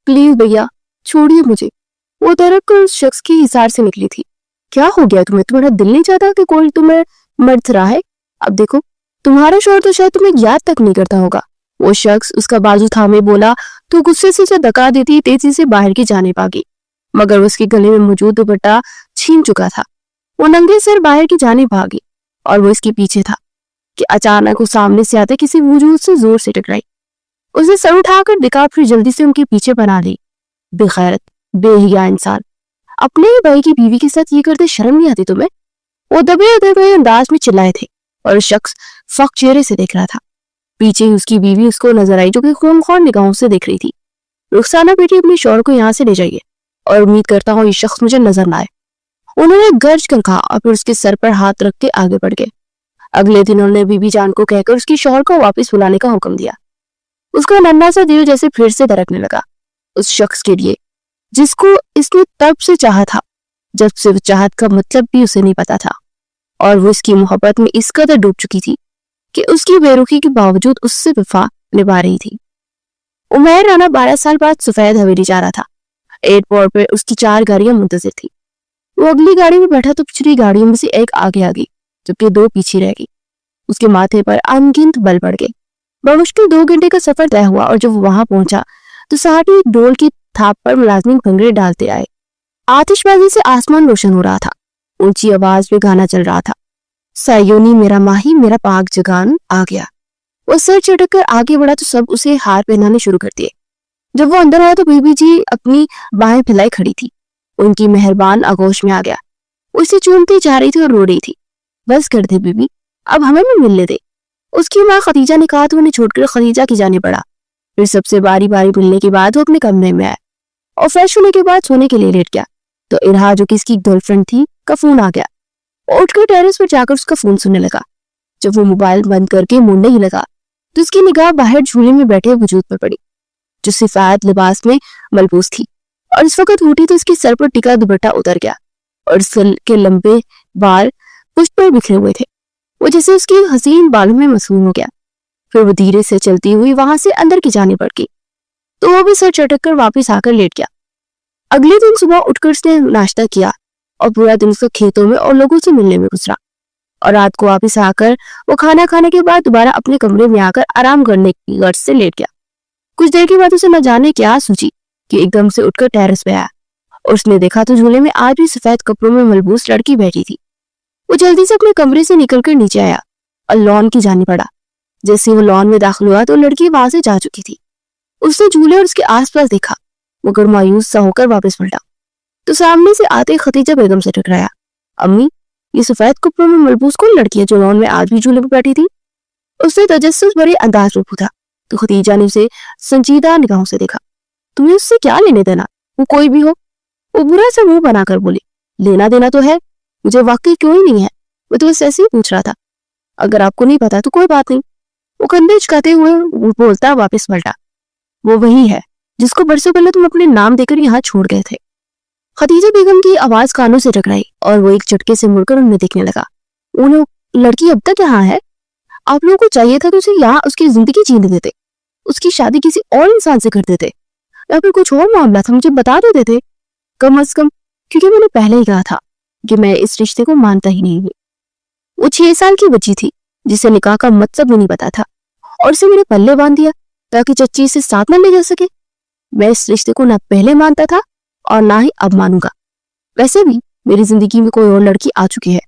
Please भैया छोड़िए मुझे। वो दरक कर उस शख्स की हिसार से निकली थी। क्या हो गया तुम्हें? तुम्हारा दिल नहीं चाहता कि कोई तुम्हें मर्द रहा है? अब देखो, तुम्हारा शौहर तो शायद तुम्हें याद तक नहीं करता होगा। वो शख्स उसका बाजू थामे बोला तो गुस्से से उसे धक्का देती तेजी से बाहर की जानिब भागी, मगर उसके गले में मौजूद दुपट्टा छीन चुका था। वो नंगे सिर बाहर की जानिब भागी और वो इसके पीछे था कि अचानक वो सामने से आते किसी वजूद से जोर से टकराई। उसने सर उठाकर देखा, फिर जल्दी से उनके पीछे बना ली। बेगैरत, बेहिया इंसान, अपने ही भाई की बीवी के साथ ये करते शर्म नहीं आती तुम्हें? वो दबे दबे अंदाज में चिल्लाए थे और शख्स फक चेहरे से देख रहा था। पीछे ही उसकी बीवी उसको नजर आई, जो कि खूनखोर निगाहों से देख रही थी। रुखसाना बेटी, अपने शौहर को यहाँ से ले जाइए और उम्मीद करता हूँ ये शख्स मुझे नजर ना आए। उन्होंने गर्ज कर कहा और फिर उसके सर पर हाथ रख के आगे बढ़ गए। अगले दिन उन्होंने बीबी जान को कहकर उसकी शौहर को वापस बुलाने का हुक्म दिया। उसका नन्हा सा दिल जैसे फिर से धड़कने लगा उस शख्स के लिए जिसको इसने तब से चाहा था जब से वो चाहत का मतलब भी उसे नहीं पता था, और वो इसकी मोहब्बत में इस कदर डूब चुकी थी कि उसकी बेरुखी के बावजूद उससे वफा निभा रही थी। उमैर राना 12 साल बाद सफेद हवेली जा रहा था। एयरपोर्ट पर उसकी 4 गाड़ियां मुंतजिर थी। वो अगली गाड़ी में बैठा तो पिछली गाड़ियों में से एक आगे आ गई, जबकि 2 पीछे रह गई। उसके माथे पर अनगिनत बल पड़ गए। बमुश्किल 2 घंटे का सफर तय हुआ और जब वो वहां पहुंचा तो साथ ही डोल की थाप पर मुलाजिम भंगड़े डालते आए। आतिशबाजी से आसमान रोशन हो रहा था। ऊंची आवाज में गाना चल रहा था, सायोनी मेरा माही मेरा पाक जगान आ गया। वो सर चटक कर आगे बढ़ा तो सब उसे हार पहनाने शुरू कर दिए। जब वो अंदर आया तो बीबी जी अपनी बाहें फैलाई खड़ी थी। उनकी मेहरबान आगोश में आ गया। उसे चूमती जा रही थी और रो रही थी। बस कर दे बीबी, अब हमें भी मिलने दे। उसकी माँ खदीजा ने कहा तो उन्हें छोड़कर खदीजा की जाने पड़ा। फिर सबसे बारी बारी मिलने के बाद वो अपने कमरे में आया और फ्रेश होने के बाद सोने के लिए लेट गया तो इरहा, जो कि इसकी गर्लफ्रेंड थी, का फोन आ गया। उठकर टेरेस पर जाकर उसका फोन सुनने लगा। जब वो मोबाइल बंद करके मुड़ने ही लगा तो उसकी निगाह बाहर झूले में बैठे वजूद पर पड़ी, जो सिफायत लिबास में मलबूस थी, और इस वक्त उठी तो इसके सर पर टिका दुपट्टा उतर गया और इसके लंबे बाल पुष्ट पर बिखरे हुए थे। वो जैसे उसकी हसीन बालों में मसरूम हो गया। फिर वो धीरे से चलती हुई वहां से अंदर की जाने बढ़ गई तो वो भी सर चटक कर वापिस आकर लेट गया। अगले दिन सुबह उठकर उसने नाश्ता किया और पूरा दिन उसको खेतों में और लोगों से मिलने में गुजरा, और रात को वापिस आकर वो खाना खाने के बाद दोबारा अपने कमरे में आकर आराम करने की गर्ज से लेट गया। कुछ देर के बाद उसे न जाने क्या सूझी कि एकदम से उठकर टेरेस पे आया और उसने देखा तो झूले में आज भी सफेद कपड़ों में मलबूस लड़की बैठी थी। वो जल्दी से अपने कमरे से निकलकर नीचे आया और लॉन की जाने पड़ा। जैसे वो लॉन में दाखिल हुआ तो लड़की वहां से जा चुकी थी। उसने झूले और उसके आसपास देखा, मगर मायूस सा होकर वापस पलटा तो सामने से आते खदीजा बेगम से टकराया। अम्मी, ये सफेद कपड़ों में मलबूस कौन लड़की है जो लॉन में आज भी झूले पर बैठी थी? उसने तजस्सुस भरे अंदाज में पूछा तो खदीजा ने उसे संजीदा निगाहों से देखा। तुम्हें उससे क्या लेने देना, वो कोई भी हो? वो बुरा सा मुंह बनाकर बोली, लेना देना तो है, मुझे वाकई क्यों ही नहीं है, वो तो बस ऐसे ही पूछ रहा था। अगर आपको नहीं पता तो कोई बात नहीं, वो कंधे झुकाते हुए बोलता वापस पलटा। वो वही है जिसको बरसों पहले तुम अपने नाम देकर यहाँ छोड़ गए थे। खदीजा बेगम की आवाज कानों से टकराई और वो एक झटके से मुड़कर उन्हें देखने लगा। उन्हें लड़की अब तक यहाँ है? आप लोगों को चाहिए था कि उसे यहाँ उसकी जिंदगी जीने देते, उसकी शादी किसी और इंसान से कर देते, या फिर कुछ और मामला था मुझे बता देते थे कम अज कम, क्योंकि मैंने पहले ही कहा था कि मैं इस रिश्ते को मानता ही नहीं हूँ। वो 6 साल की बच्ची थी जिसे निकाह का मतलब भी नहीं पता था और उसे मेरे पल्ले बांध दिया ताकि चच्ची इसे साथ न ले जा सके। मैं इस रिश्ते को ना पहले मानता था और ना ही अब मानूंगा। वैसे भी मेरी जिंदगी में कोई और लड़की आ चुकी है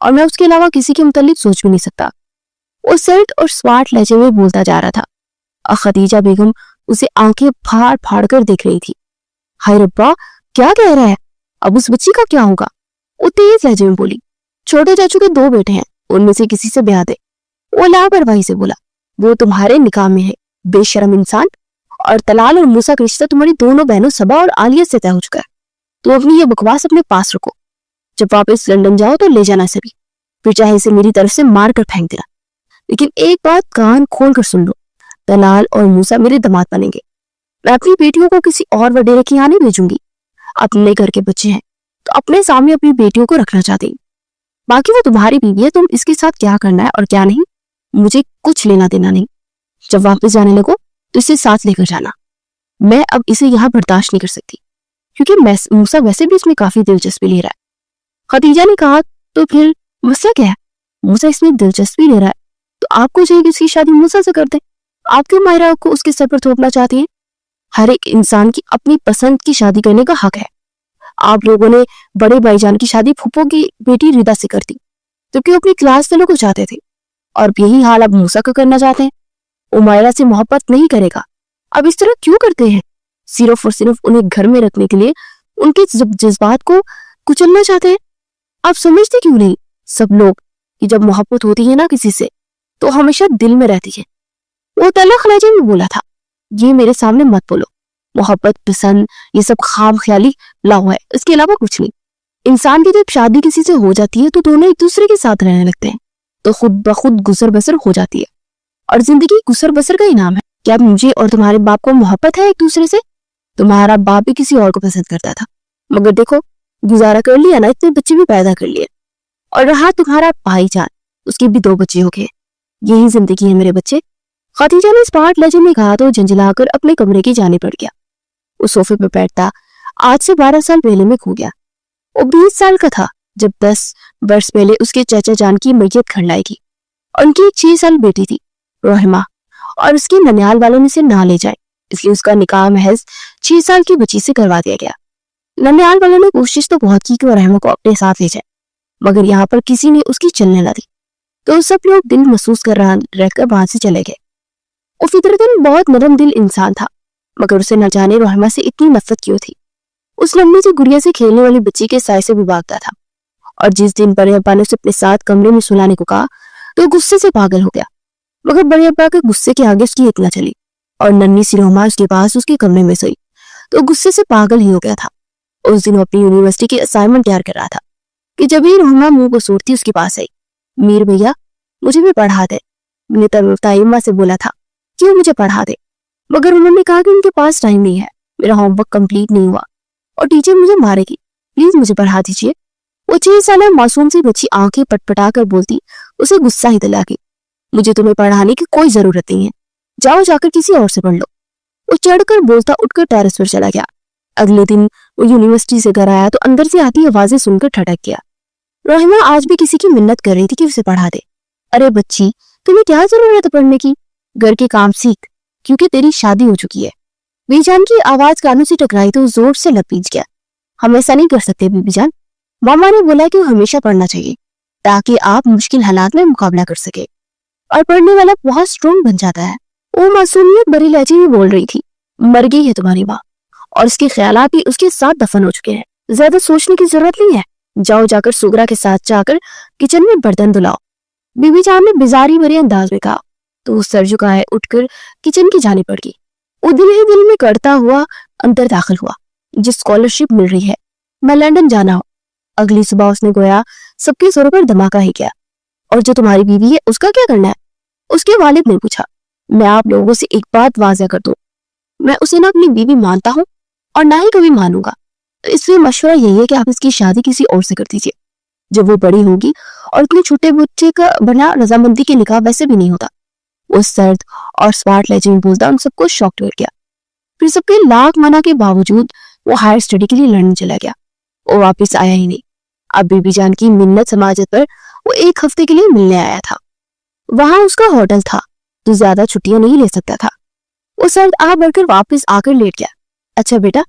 और मैं उसके अलावा किसी के मुतालिक सोच भी नहीं सकता। वो सर्द और स्वाट लहजे में बोलता जा रहा था और खदीजा बेगम उसे आंखें फाड़ फाड़ कर देख रही थी। हाय रब्बा, क्या कह रहा है? अब उस बच्ची का क्या होगा? वो तेज लहजे में बोली, छोटे चाचू के 2 बेटे हैं, उनमें से किसी से ब्याह दे। वो लापरवाही से बोला, वो तुम्हारे निकाह में है, बेशरम इंसान, और तलाल और मूसा का रिश्ता तुम्हारी दोनों बहनों सबा और आलिया से तय हो चुका है। तो अपनी ये बकवास अपने पास रखो। जब वापस लंदन जाओ तो ले जाना सभी, फिर चाहे इसे मेरी तरफ से मार कर फेंक देना। लेकिन एक बात कान खोल कर सुन लो, तलाल और मूसा मेरे दामाद बनेंगे। मैं अपनी बेटियों को किसी और वडेरे के यहाँ नहीं भेजूंगी। अपने घर के बच्चे हैं तो अपने सामने अपनी बेटियों को रखना चाहते हैं। बाकी वो तुम्हारी बीवी है, तुम इसके साथ क्या करना है और क्या नहीं, मुझे कुछ लेना देना नहीं। जब वापस जाने लगो तो इसे साथ लेकर जाना। मैं अब इसे यहाँ बर्दाश्त नहीं कर सकती, क्योंकि मूसा वैसे भी इसमें काफी दिलचस्पी ले रहा है। खदीजा ने कहा, तो फिर मसला क्या है? मूसा इसमें दिलचस्पी ले रहा है तो आपको चाहिए कि उसकी शादी मूसा से कर दे। आप क्यों मायरा को उसके सर पर थोपना चाहती हैं? हर एक इंसान की अपनी पसंद की शादी करने का हक है। आप लोगों ने बड़े भाईजान की शादी फूफो की बेटी रिदा से कर दी, जबकि वो अपनी क्लास फेलो को चाहते थे, और यही हाल अब मूसा को करना चाहते हैं। उमायरा से मोहब्बत नहीं करेगा। अब इस तरह क्यों करते हैं? सिर्फ और सिर्फ उन्हें घर में रखने के लिए उनके जज्बात को कुचलना चाहते हैं। आप समझते क्यों नहीं सब लोग कि जब मोहब्बत होती है ना किसी से तो हमेशा दिल में रहती है। वो तलख लहजे में बोला था, ये मेरे सामने मत बोलो। मोहब्बत, पसंद, ये सब खाम ख्याली लाओ है, इसके अलावा कुछ नहीं। इंसान की जब शादी किसी से हो जाती है तो दोनों एक दूसरे के साथ रहने लगते हैं, तो खुद ब खुद गुजर बसर हो जाती है, और जिंदगी गुजर बसर का इनाम है। क्या मुझे और तुम्हारे बाप को मोहब्बत है एक दूसरे से? तुम्हारा बाप भी किसी और को पसंद करता था, मगर देखो गुजारा कर लिया ना, इतने बच्चे भी पैदा कर लिए। और रहा तुम्हारा भाईजान, उसके भी 2 बच्चे हो गए। यही जिंदगी है मेरे बच्चे। खदीजा ने स्मार्ट लहजे में कहा तो झंझलाकर अपने कमरे की जाने पड़ गया। वो सोफे पर बैठता आज से 12 साल पहले में खो गया। वो 20 साल का था जब 10 वर्ष पहले उसके चाचा जान की मैयत घर लाई थी। उनकी एक 6 साल बेटी थी रोहिमा, और उसकी ननियाल वालों ने इसे ना ले जाए, इसलिए उसका निकाह महज 6 साल की बच्ची से करवा दिया गया। ननियाल वालों ने कोशिश तो बहुत की कि वो रहमा को अपने साथ ले जाए, मगर यहाँ पर किसी ने उसकी चलने न दी, तो सब लोग दिल महसूस कर रहा रहकर वहां से चले गए। वो फितरतन बहुत नरम दिल इंसान था, मगर उसे न जाने रोहिमा से इतनी नफरत क्यों थी। उस लंबी सी गुड़िया से खेलने वाली बच्ची के साय से भी भागता था, और जिस दिन बड़े अब्बा ने उसे अपने साथ कमरे में सुलाने को कहा तो गुस्से से पागल हो गया, मगर बड़े अब्बा के गुस्से के आगे उसकी हित न चली, और नन्ही सी रोहिमा उसके पास उसके कमरे में सोई तो गुस्से से पागल ही हो गया था। उस दिन वो अपनी यूनिवर्सिटी की असाइनमेंट तैयार कर रहा था कि जब ही रोहिमा मुंह को सूरती उसके पास आई। मीर भैया मुझे भी पढ़ा दे, मैंने ताइम्मा से बोला था कि वो मुझे पढ़ा दे, मगर उन्होंने कहा कि उनके पास टाइम नहीं है, मेरा होमवर्क कंप्लीट नहीं हुआ और टीचर मुझे मारेगी, प्लीज मुझे पढ़ा दीजिए। वो 6 साल मासूम सी बच्ची आंखें पटपटा कर बोलती उसे गुस्सा ही दिला के, मुझे तुम्हें पढ़ाने की कोई जरूरत नहीं है, जाओ जाकर किसी और से पढ़ लो। वो चढ़कर बोलता उठकर टेरेस पर चला गया। अगले दिन वो यूनिवर्सिटी से घर आया तो अंदर से आती आवाजें सुनकर ठटक गया। रोहिमा आज भी किसी की मिन्नत कर रही थी कि उसे पढ़ा दे। अरे बच्ची, तुम्हें क्या जरूरत है पढ़ने की? घर के काम सीख, क्योंकि तेरी शादी हो चुकी है। बीजान की आवाज कानों से टकराई तो जोर से लपीच गया। हम ऐसा नहीं कर सकते बीबी जान, मामा ने बोला कि हमेशा पढ़ना चाहिए ताकि आप मुश्किल हालात में मुकाबला कर सके, और पढ़ने वाला बहुत स्ट्रोंग बन जाता है। वो मासूमियत भरी लहजे में बोल रही थी, मर गई है तुम्हारी माँ और उसके ख्यालात भी उसके साथ दफन हो चुके हैं, ज्यादा सोचने की जरूरत नहीं है, जाओ जाकर सुगरा के साथ जाकर किचन में बर्तन धुलाओ। बीबी जान ने बिजारी भरे अंदाज में कहा तो वो सर झुकाए उठकर किचन की जाने पड़ गई। वो दिल ही दिल में करता हुआ अंदर दाखिल हुआ, जिस स्कॉलरशिप मिल रही है, मैं लंदन जाना हो। अगली सुबह उसने गोया सबके सरों पर धमाका ही किया। और जो तुम्हारी बीवी है उसका क्या करना है? उसके वालिद ने पूछा। मैं आप लोगों से एक बात वाज़ेह कर दूं, मैं उसे ना अपनी बीवी मानता हूँ और ना ही कभी मानूंगा, तो इसलिए मशवरा यही है कि आप इसकी शादी किसी और से कर दीजिए। जब वो बड़ी होगी, और इतने छोटे बच्चे का बना रजामंदी के निकाह वैसे भी नहीं होता। वो सर्द और स्मार्ट लहजे में बोलता उन सबको शॉक कर गया। फिर सबके लाख मना के बावजूद वो हायर स्टडी के लिए लंदन चला गया। वो वापस आया ही नहीं। अब बीबी जान की मिन्नत समाजत पर वो 1 हफ्ते के लिए मिलने आया था। वहां उसका होटल था तो ज्यादा छुट्टियां नहीं ले सकता था। वो सर्द आ बढ़कर वापस आकर लेट गया। अच्छा बेटा,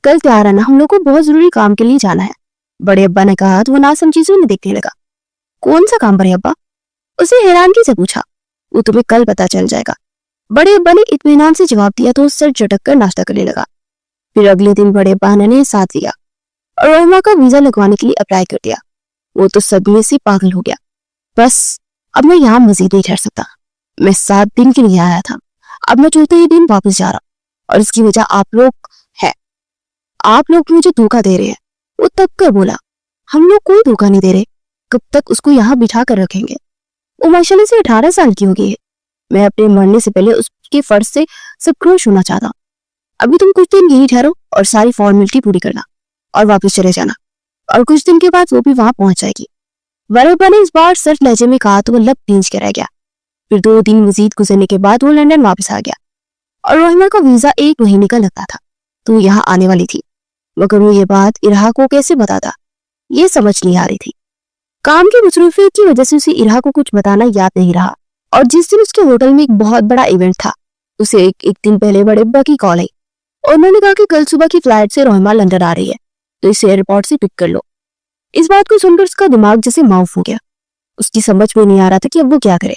कल तैयार आना, हम लोग को बहुत जरूरी काम के लिए जाना है, बड़े अब्बा ने कहा तो वो नासमझी से उन्हें देखने लगा। कौन सा काम बड़े अब्बा? उसे हैरानगी से पूछा। वो तुम्हें कल पता चल जाएगा, बड़े अब्बा ने इत्मीनान से जवाब दिया तो सर झटक कर नाश्ता करने लगा। फिर अगले दिन बड़े अब्बा ने साथ दिया और रोहिमा का वीजा लगवाने के लिए अप्लाई कर दिया। वो तो सदमे से पागल हो गया। बस अब मैं यहाँ मजीद नहीं ठहर सकता, मैं 7 दिन के लिए आया था, अब मैं चौथे ही दिन वापस जा रहा हूँ और इसकी वजह आप लोग है। आप लोग मुझे धोखा दे रहे हैं। वो तब कर बोला, हम लोग कोई धोखा नहीं दे रहे, कब तक उसको यहाँ बिठा कर रखेंगे? वो माशाल्लाह से 18 साल की हो गई है। मैं अपने मरने से पहले उसके फर्ज से सब क्रोश होना चाहता हूँ। अभी तुम कुछ दिन यही ठहरो और सारी फॉर्मेलिटी पूरी करना और वापस चले जाना, और कुछ दिन के बाद वो भी वहां पहुंच जाएगी। वरबा ने इस बार सर्द लहजे में कहा तो वो लब भींच के रह गया। फिर 2 दिन मजीद गुजरने के बाद वो लंदन वापस आ गया। और रोहिमा का वीजा 1 महीने का लगता था, तो यहाँ आने वाली थी। मगर वो ये बात इरहा को कैसे बताता, ये समझ नहीं आ रही थी। काम की मसरूफियत की वजह से उसे इरहा को कुछ बताना याद नहीं रहा। और जिस दिन उसके होटल में एक बहुत बड़ा इवेंट था, उसे एक दिन पहले बड़े अब्बा की कॉल आई और उन्होंने कहा कि कल सुबह की फ्लाइट से रोहिमा लंदन आ रही है, तो इसे एयरपोर्ट से पिक कर लो। इस बात को सुनकर उसका दिमाग जैसे माउफ हो गया। उसकी समझ में नहीं आ रहा था कि अब वो क्या करे,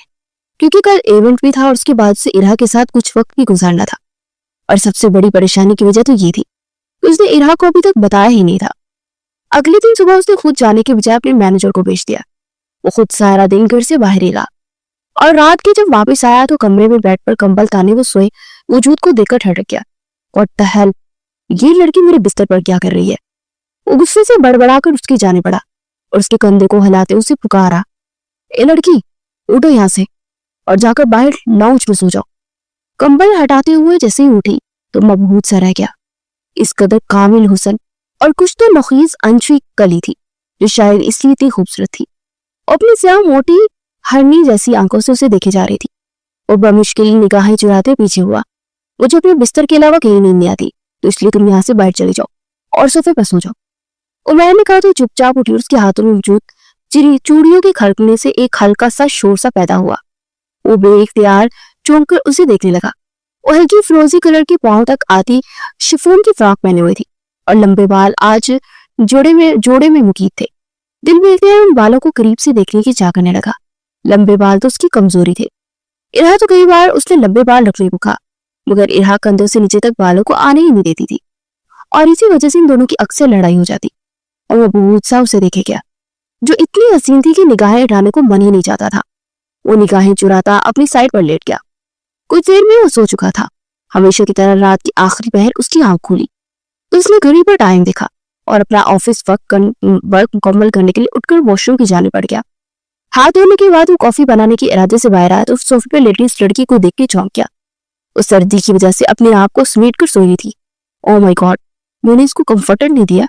क्योंकि कल इवेंट भी था और उसके बाद से इरहा के साथ कुछ वक्त भी गुजारना था। और सबसे बड़ी परेशानी की वजह तो ये थी कि उसने इरहा को अभी तक बताया ही नहीं था। अगले दिन सुबह उसने खुद जाने के बजाय अपने मैनेजर को भेज दिया। वो खुद सारा दिन घर से बाहर ही रहा और रात के जब वापस आया तो कमरे में बेड पर कंबल ताने वो सोए वजूद को देखकर ठहरक गया। व्हाट द हेल, ये लड़की मेरे बिस्तर पर क्या कर रही है? वो गुस्से से बड़बड़ाकर उसकी जाने पड़ा और उसके कंधे को हिलाते उसे पुकारा, ए लड़की, उठो यहाँ से और जाकर बाहर लाउंज में सो जाओ। कंबल हटाते हुए जैसे ही उठी तो मबहूत सा रह गया। इस कदर कामिल हुस्न और कुछ तो नखीस अनछी कली थी जो शायद इसलिए इतनी खूबसूरत थी। अपनी स्याह मोटी हरनी जैसी आंखों से उसे देखे जा रही थी और बमुश्किल निगाहें चुराते पीछे हुआ, मुझे अपने बिस्तर के अलावा कहीं नींद नहीं आती, तो इसलिए तुम यहाँ से बाहर चले जाओ और सोफे पर सो जाओ। उमैर ने कहा तो चुपचाप उठी और उसके हाथों में मौजूद चूड़ियों के खड़कने से एक हल्का सा शोर सा पैदा हुआ। वो बेइख्तियार चौंक कर उसे देखने लगा। वो हल्की फिरोजी कलर की पांव तक आती शिफॉन की फ्रॉक पहने हुई थी और लंबे बाल आज जोड़े में मुकीद थे। दिल बेख्तियार उन बालों को करीब से देखने की चाह करने लगा। लंबे बाल तो उसकी कमजोरी थे। इरहा तो कई बार उसने लंबे बाल रखने को कहा, मगर इरहा कंधों से नीचे तक बालों को आने ही नहीं देती थी और इसी वजह से इन दोनों की अक्सर लड़ाई हो जाती। और वो बहुत सा उसे देखे गया, जो इतनी हसीन थी कि निगाहें हटाने को मन ही नहीं चाहता था। वो निगाहें चुराता अपनी साइड पर लेट गया। कुछ देर में वो सो चुका था। हमेशा की तरह रात की आखिरी पहर उसकी आंख खुली तो उसने घड़ी पर टाइम देखा और अपना ऑफिस वर्क मुकम्मल करने के लिए उठकर वॉशरूम की जाने पड़ गया। हाथ धोने के बाद वो कॉफी बनाने के इरादे से बाहर आया तो सोफे पर लेटी इस लड़की को देख के चौंक गया। उस सर्दी की वजह से अपने आप को समेट कर सोई थी। ओह माय गॉड, मैंने इसको कंफर्टर नहीं दिया।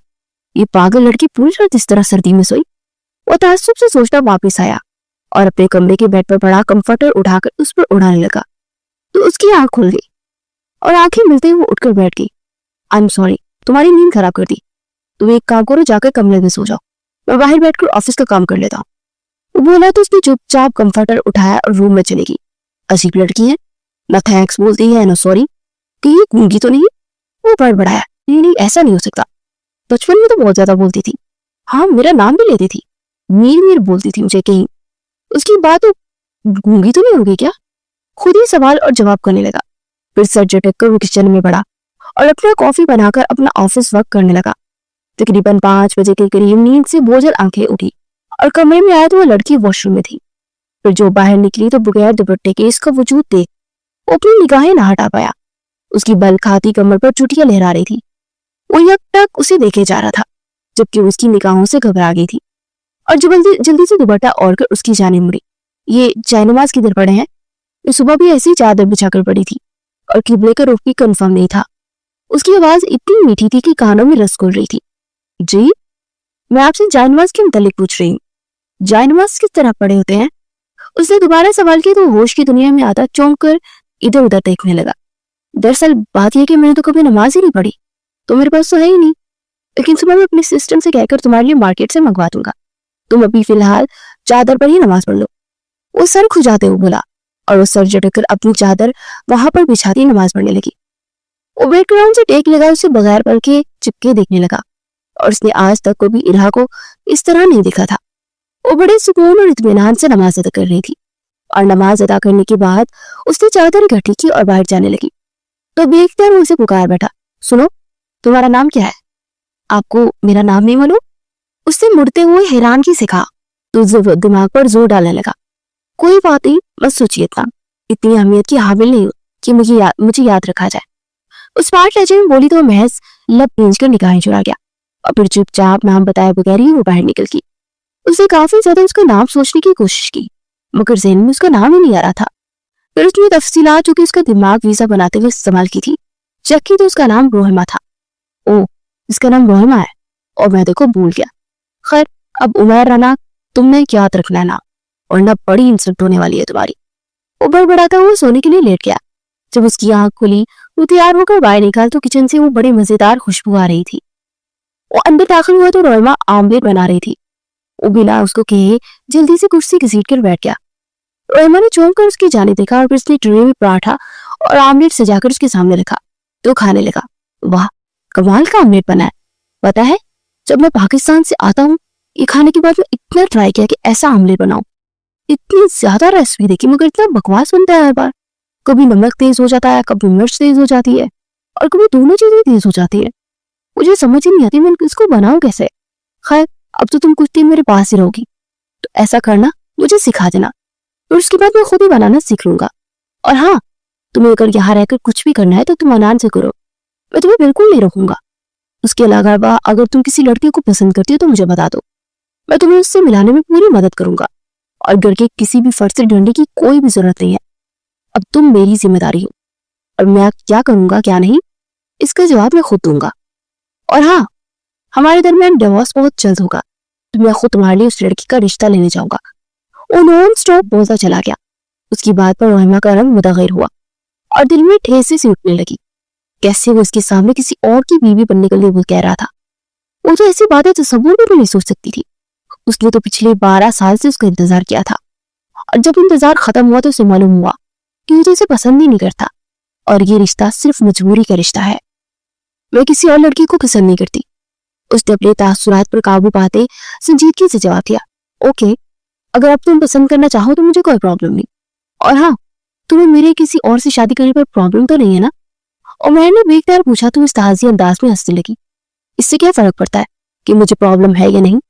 ये पागल लड़की पूरी रात इस तरह सर्दी में सोई। वो ताज्जुब से सोचता वापिस आया और अपने कमरे के बेड पर पड़ा कंफर्टर उठाकर उस पर उड़ाने लगा तो उसकी आंख खुल गई और आंखें मिलते ही वो उठकर बैठ गई। आई एम सॉरी, तुम्हारी नींद खराब कर दी। तुम एक काम करो, जाकर कमरे में सो जाओ, मैं बाहर बैठकर ऑफिस का काम कर लेता हूँ। वो बोला तो उसने चुपचाप कंफर्टर उठाया और रूम में चली गई। अजीब लड़की है, ना थैंक्स बोलती है ना सॉरी, कि ये गूंगी तो नहीं। वो बड़बड़ाया, नहीं ऐसा नहीं हो सकता, बचपन में तो बहुत ज्यादा बोलती थी। हाँ, मेरा नाम भी लेती थी, मीर बोलती थी मुझे कहीं। उसकी बात तो गूंगी तो नहीं होगी क्या? खुद ही सवाल और जवाब करने लगा। फिर सर झटक कर वो किचन में बढ़ा और अपना कॉफी बनाकर अपना ऑफिस वर्क करने लगा। तकरीबन 5 बजे के करीब नींद से बोझल आंखें उठी और कमरे में आया तो वो लड़की वॉशरूम में थी। फिर जो बाहर निकली तो बगैर दुपट्टे के इसका वजूद देख वो अपनी निगाहें ना हटा पाया। उसकी बल खाती कमर पर चुटियां लहरा रही थी। वो यक तक उसे देखे जा रहा था जबकि उसकी निगाहों से घबरा गई थी और जल्दी से दुपट्टा ओढ़कर उसकी जाने मुड़ी। ये जायनमाज किधर पड़े हैं? वो सुबह भी ऐसी चादर बिछाकर पड़ी थी और किबले का रुख भी कंफर्म नहीं था। उसकी आवाज इतनी मीठी थी कि कानों में रस घुल रही थी। जी, मैं आपसे जायनमाज के मुतालिक पूछ रही हूँ, जायनमाज किस तरह पड़े होते हैं? उसने दोबारा सवाल किया तो होश की दुनिया में आता चौंक कर इधर उधर देखने लगा। दरअसल बात यह कि मैंने तो कभी नमाज ही नहीं पढ़ी, तो मेरे पास तो है ही नहीं, लेकिन सुबह मैं अपने सिस्टम से कहकर तुम्हारे लिए मार्केट से मंगवा दूंगा। तुम अभी फिलहाल चादर पर ही नमाज पढ़ लो। वो सर खुजाते हुए बोला और वो सर झटक अपनी चादर वहां पर बिछाती नमाज पढ़ने लगी। वो बैकग्राउंड से टेक लगा उसे बगैर पढ़ के चिपके देखने लगा और उसने आज तक कभी इरहा को इस तरह नहीं देखा था। वो बड़े सुकून और इत्मीनान से नमाज अदा कर रही थी और नमाज अदा करने के बाद उसने चादर इकट्ठी की और बाहर जाने लगी तो बेख्तियार वो उसे पुकार बैठा, सुनो, तुम्हारा नाम क्या है? आपको मेरा नाम नहीं मालूम? उससे मुड़ते हुए हैरानगी से कहा तो दिमाग पर जोर डालने लगा। कोई बात नहीं, मत सोचिए इतनी अहमियत की हामिल नहीं हो कि मुझे याद रखा जाए। उस स्मार्ट लहजे में बोली तो महज लब भींच कर निगाहें चुरा गया और फिर चुपचाप नाम बताए बगैर ही वो बाहर निकल गई। उसने काफी ज्यादा उसका नाम सोचने की कोशिश की मगर ज़हन में उसका नाम ही नहीं आ रहा था। फिर उसने तफसीलात जो कि उसका दिमाग वीजा बनाते हुए इस्तेमाल की थी चेक की तो उसका नाम रोहिमा था। ओ, इसका नाम रोहिमा है और मैं देखो भूल गया। खैर, अब उमैर राना तुमने याद रखना है ना, और ना बड़ी इंसल्ट होने वाली है तुम्हारी। वो बड़बड़ाता हुआ सोने के लिए लेट गया जब उसकी आंख खुली, वो तैयार होकर बाहर निकल तो किचन से वो बड़ी मजेदार खुशबू आ रही थी। वो अंदर दाखिल हुआ तो रोयमा आमलेट बना रही थी। वो बिना उसको कहे जल्दी से कुर्सी घसीट कर बैठ गया। रोयमा ने चौंक कर उसकी जाने देखा और फिर उसने ट्रे में पराठा और आमलेट सजाकर उसके सामने रखा तो खाने लगा। वाह, कमाल का आमलेट बना है। पता है, जब मैं पाकिस्तान से आता हूँ, ये खाने के बाद मैं इतना ट्राई किया कि ऐसा आमलेट बनाऊं। इतनी ज्यादा रेसिपी देखी मगर इतना बकवास बनता है हर बार। कभी नमक तेज हो जाता है, कभी मिर्च तेज हो जाती है और कभी दोनों चीजें तेज हो जाती है। मुझे समझ ही नहीं आती मैं इसको बनाऊं कैसे। खैर, अब तो तुम कुछ दिन मेरे पास ही रहोगी, तो ऐसा करना, मुझे सिखा देना, और उसके बाद मैं खुद ही बनाना सीख लूंगा। और हाँ, तुम्हें अगर यहाँ रहकर कुछ भी करना है तो तुम आराम से करो, मैं तुम्हें बिल्कुल नहीं रोकूंगा। उसके अलावा अगर तुम किसी लड़की को पसंद करती हो तो मुझे बता दो, मैं तुम्हें उससे मिलाने में पूरी मदद करूंगा। और घर के किसी भी फर्ज से डरने की कोई भी जरूरत नहीं है। अब तुम मेरी जिम्मेदारी हो, और मैं क्या करूंगा क्या नहीं, इसका जवाब मैं खुद दूंगा। और हाँ, हमारे दरमियान डिवोर्स बहुत जल्द होगा, तो मैं खुद तुम्हारे लिए उस लड़की का रिश्ता लेने जाऊंगा। वो नॉन स्टॉप बोलता चला गया। उसकी बात पर रोहिमा का रंग मुतगैर हुआ और दिल में ठेस सी उठने लगी। कैसे वो इसके सामने किसी और की बीवी बनने के लिए वो कह रहा था। वो तो ऐसी बातें तसव्वुर में भी नहीं सोच सकती थी। उसने तो पिछले 12 साल से उसका इंतजार किया था, और जब इंतजार खत्म हुआ तो उसे मालूम हुआ कि वो उसे पसंद ही नहीं करता और ये रिश्ता सिर्फ मजबूरी का रिश्ता है। मैं किसी और लड़की को पसंद नहीं करती। उसने अपने तासुरात पर काबू पाते संजीदगी से जवाब दिया। ओके, अगर अब तुम पसंद करना चाहो तो मुझे कोई प्रॉब्लम नहीं। और हाँ, तुम्हें मेरे किसी और से शादी करने पर प्रॉब्लम तो नहीं है ना? और मैंने बेख्तियार पूछा तो इस ताजी अंदाज में हंसने लगी। इससे क्या फर्क पड़ता है कि मुझे प्रॉब्लम है या नहीं?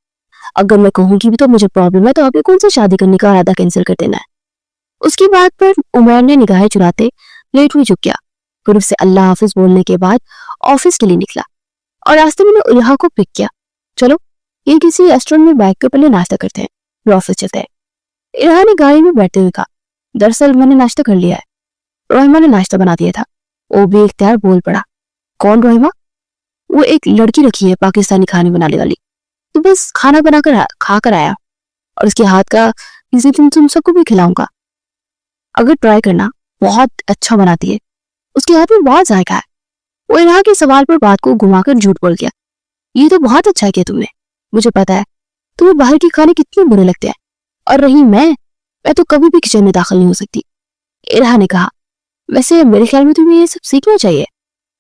अगर मैं कहूंगी भी तो मुझे प्रॉब्लम है तो अभी कौन सा शादी करने का इरादा कैंसिल कर देना है। उसकी बात पर उमर ने निगाहें चुराते लेट हुई झुक गया। फिर उससे अल्लाह हाफिज बोलने के बाद ऑफिस के लिए निकला और रास्ते में इल्हा को पिक किया। चलो, ये किसी रेस्टोरेंट में बैठ कर पहले नाश्ता करते हैं, फिर ऑफिस चलते हैं। इल्हा ने गाड़ी में बैठते हुए कहा, दरअसल मैंने नाश्ता कर लिया है। रोहिमा ने नाश्ता बना दिया था। वो भी इख्तियार बोल पड़ा। कौन रोहिमा? वो एक लड़की रखी है पाकिस्तानी खाने बनाने वाली, तो बस खाना बनाकर खा कर आया, और उसके हाथ का किसी दिन तुम सबको भी खिलाऊंगा। अगर ट्राई करना, बहुत अच्छा बनाती है, उसके हाथ में बहुत जायका है। वो इल्हा के सवाल पर बात को घुमाकर झूठ बोल गया। ये तो बहुत अच्छा किया तुमने, मुझे पता है तुम्हें बाहर के खाने कितने बुरे लगते हैं, और रही मैं तो कभी भी किचन में दाखिल नहीं हो सकती। इल्हा ने कहा, वैसे मेरे ख्याल में तुम्हें ये सब सीखना चाहिए।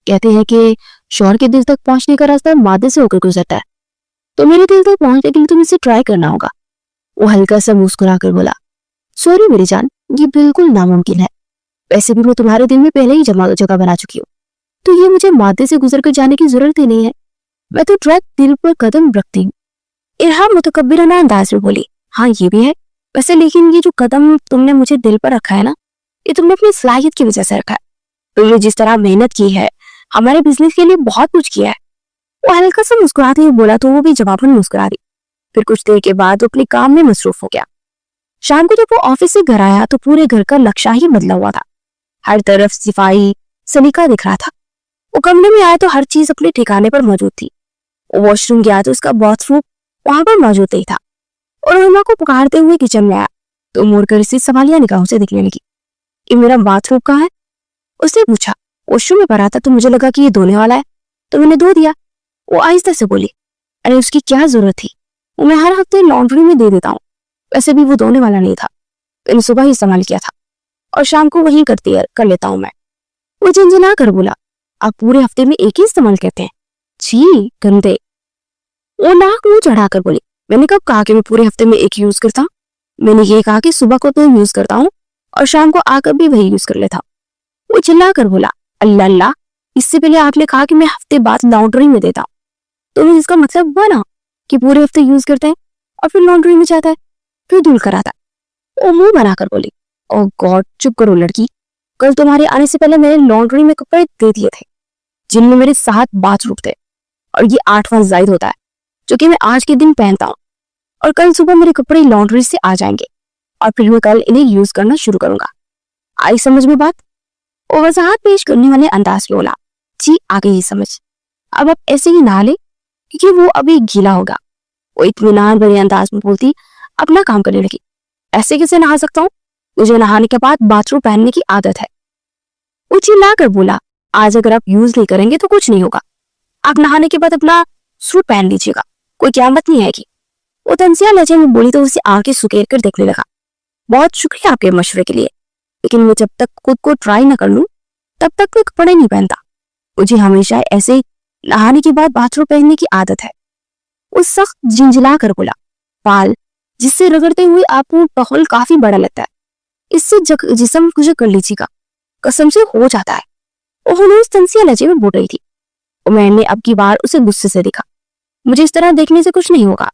कहते हैं कि शौहर के दिल तक पहुंचने का रास्ता मादे से होकर गुजरता है, तो मेरे दिल तक पहुंचने के लिए तुम्हें इसे ट्राई करना होगा। वो हल्का सा मुस्कुरा कर बोला, सॉरी मेरी जान, ये बिल्कुल नामुमकिन है। वैसे भी मैं तुम्हारे दिल में पहले ही जगह बना चुकी हूँ, तो ये मुझे मादे से गुजर कर जाने की जरूरत ही नहीं है। मैं तो डायरेक्ट दिल पर कदम रखती हूँ। इल्हा मुतकब्बिराना अंदाज में बोली, हाँ ये भी है वैसे, लेकिन ये जो कदम तुमने मुझे दिल पर रखा है ना, ये तुमने अपनी सलाहियत की वजह से रखा है। तुमने जिस तरह मेहनत की है, हमारे बिजनेस के लिए बहुत कुछ किया है। वो हल्का सा मुस्कुराते हुए बोला तो वो भी जवाबन मुस्कुरा दी। फिर कुछ देर के बाद वो अपने काम में मसरूफ हो गया। शाम को जब वो ऑफिस से घर आया तो पूरे घर का नक्शा ही बदला हुआ था। हर तरफ सफाई सलीका दिख रहा था। वो कमरे में आया तो हर चीज अपने ठिकाने पर मौजूद थी। वो वॉशरूम गया तो उसका बाथरूम वहां पर मौजूद नहीं था। और रोहिमा को पुकारते हुए किचन में आया तो मुड़कर इसे सवालिया निगाहों से दिखने लगी। ये मेरा बाथरूम कहाँ है? उसने पूछा। वॉशरूम में भरा था तो मुझे लगा कि ये धोने वाला है, तो मैंने धो दिया। वो आहिस्ता से बोली, अरे उसकी क्या जरूरत थी, वो मैं हर हफ्ते लॉन्ड्री में दे देता हूँ। वैसे भी वो धोने वाला नहीं था, मैंने सुबह ही इस्तेमाल किया था और शाम को वही कर लेता हूँ मैं। वो झंझना कर बोला, आप पूरे हफ्ते में एक ही इस्तेमाल करते हैं? जी गंदे। वो नाक मुंह चढ़ा कर बोली, मैंने कब कहा कि मैं पूरे हफ्ते में एक यूज करता हूँ? मैंने ये कहा कि सुबह को तो यूज करता हूँ और शाम को आकर भी वही यूज कर लेता हूँ। वो चिल्ला कर बोला, अल्लाह अल्लाह, इससे पहले आपने कहा कि मैं हफ्ते बाद लॉन्ड्री में देता हूँ, तो इसका मतलब हुआ ना कि पूरे हफ्ते यूज करते हैं और फिर लॉन्ड्री में जाता है, फिर धुल कर आता है। वो मुंह बनाकर बोली, ओ गॉड, चुप करो लड़की, कल तुम्हारे आने से पहले मैंने लॉन्ड्री में कपड़े दे दिए थे जिनमें मेरे 7 बाथरूम थे, और ये 8वां जायद होता है जो कि मैं आज के दिन पहनता हूँ, और कल सुबह मेरे कपड़े लॉन्ड्री से आ जाएंगे और फिर मैं कल इन्हें यूज करना शुरू करूंगा। आई समझ में बात? वो वजाहत पेश करने वाले अंदाज में बोला, जी आ गई समझ, अब आप ऐसे ही नहा ले क्योंकि वो अभी गीला होगा। वो इत्मीनान भरे अंदाज में बोलती अपना काम करने लगी, ऐसे कैसे नहा सकता हूँ, मुझे नहाने के बाद बाथरूम पहनने की आदत है। वो चिल्ला कर बोला, आज अगर आप यूज नहीं करेंगे तो कुछ नहीं होगा, आप नहाने के बाद अपना सूट पहन लीजिएगा, कोई क़यामत नहीं आएगी। वो तंजिया लहजे में बोली तो उसे आगे सुकेर कर देखने लगा। बहुत शुक्रिया आपके मशवरे के लिए, लेकिन मैं जब तक खुद को ट्राई न कर लूं तब तक मैं कपड़े नहीं पहनता। मुझे हमेशा ऐसे ही नहाने के बाद बाथरूम पहनने की आदत है। वो सख्त झिंझला कर बोला, बाल जिससे रगड़ते हुए आपको टहल काफी बड़ा लगता है, इससे जिस्म कुछ कर लीजिएगा, कसम से हो जाता है। वो तंजिया लहजे में बोल रही थी। उमैर ने अब की बार उसे गुस्से से देखा। मुझे इस तरह देखने से कुछ नहीं होगा,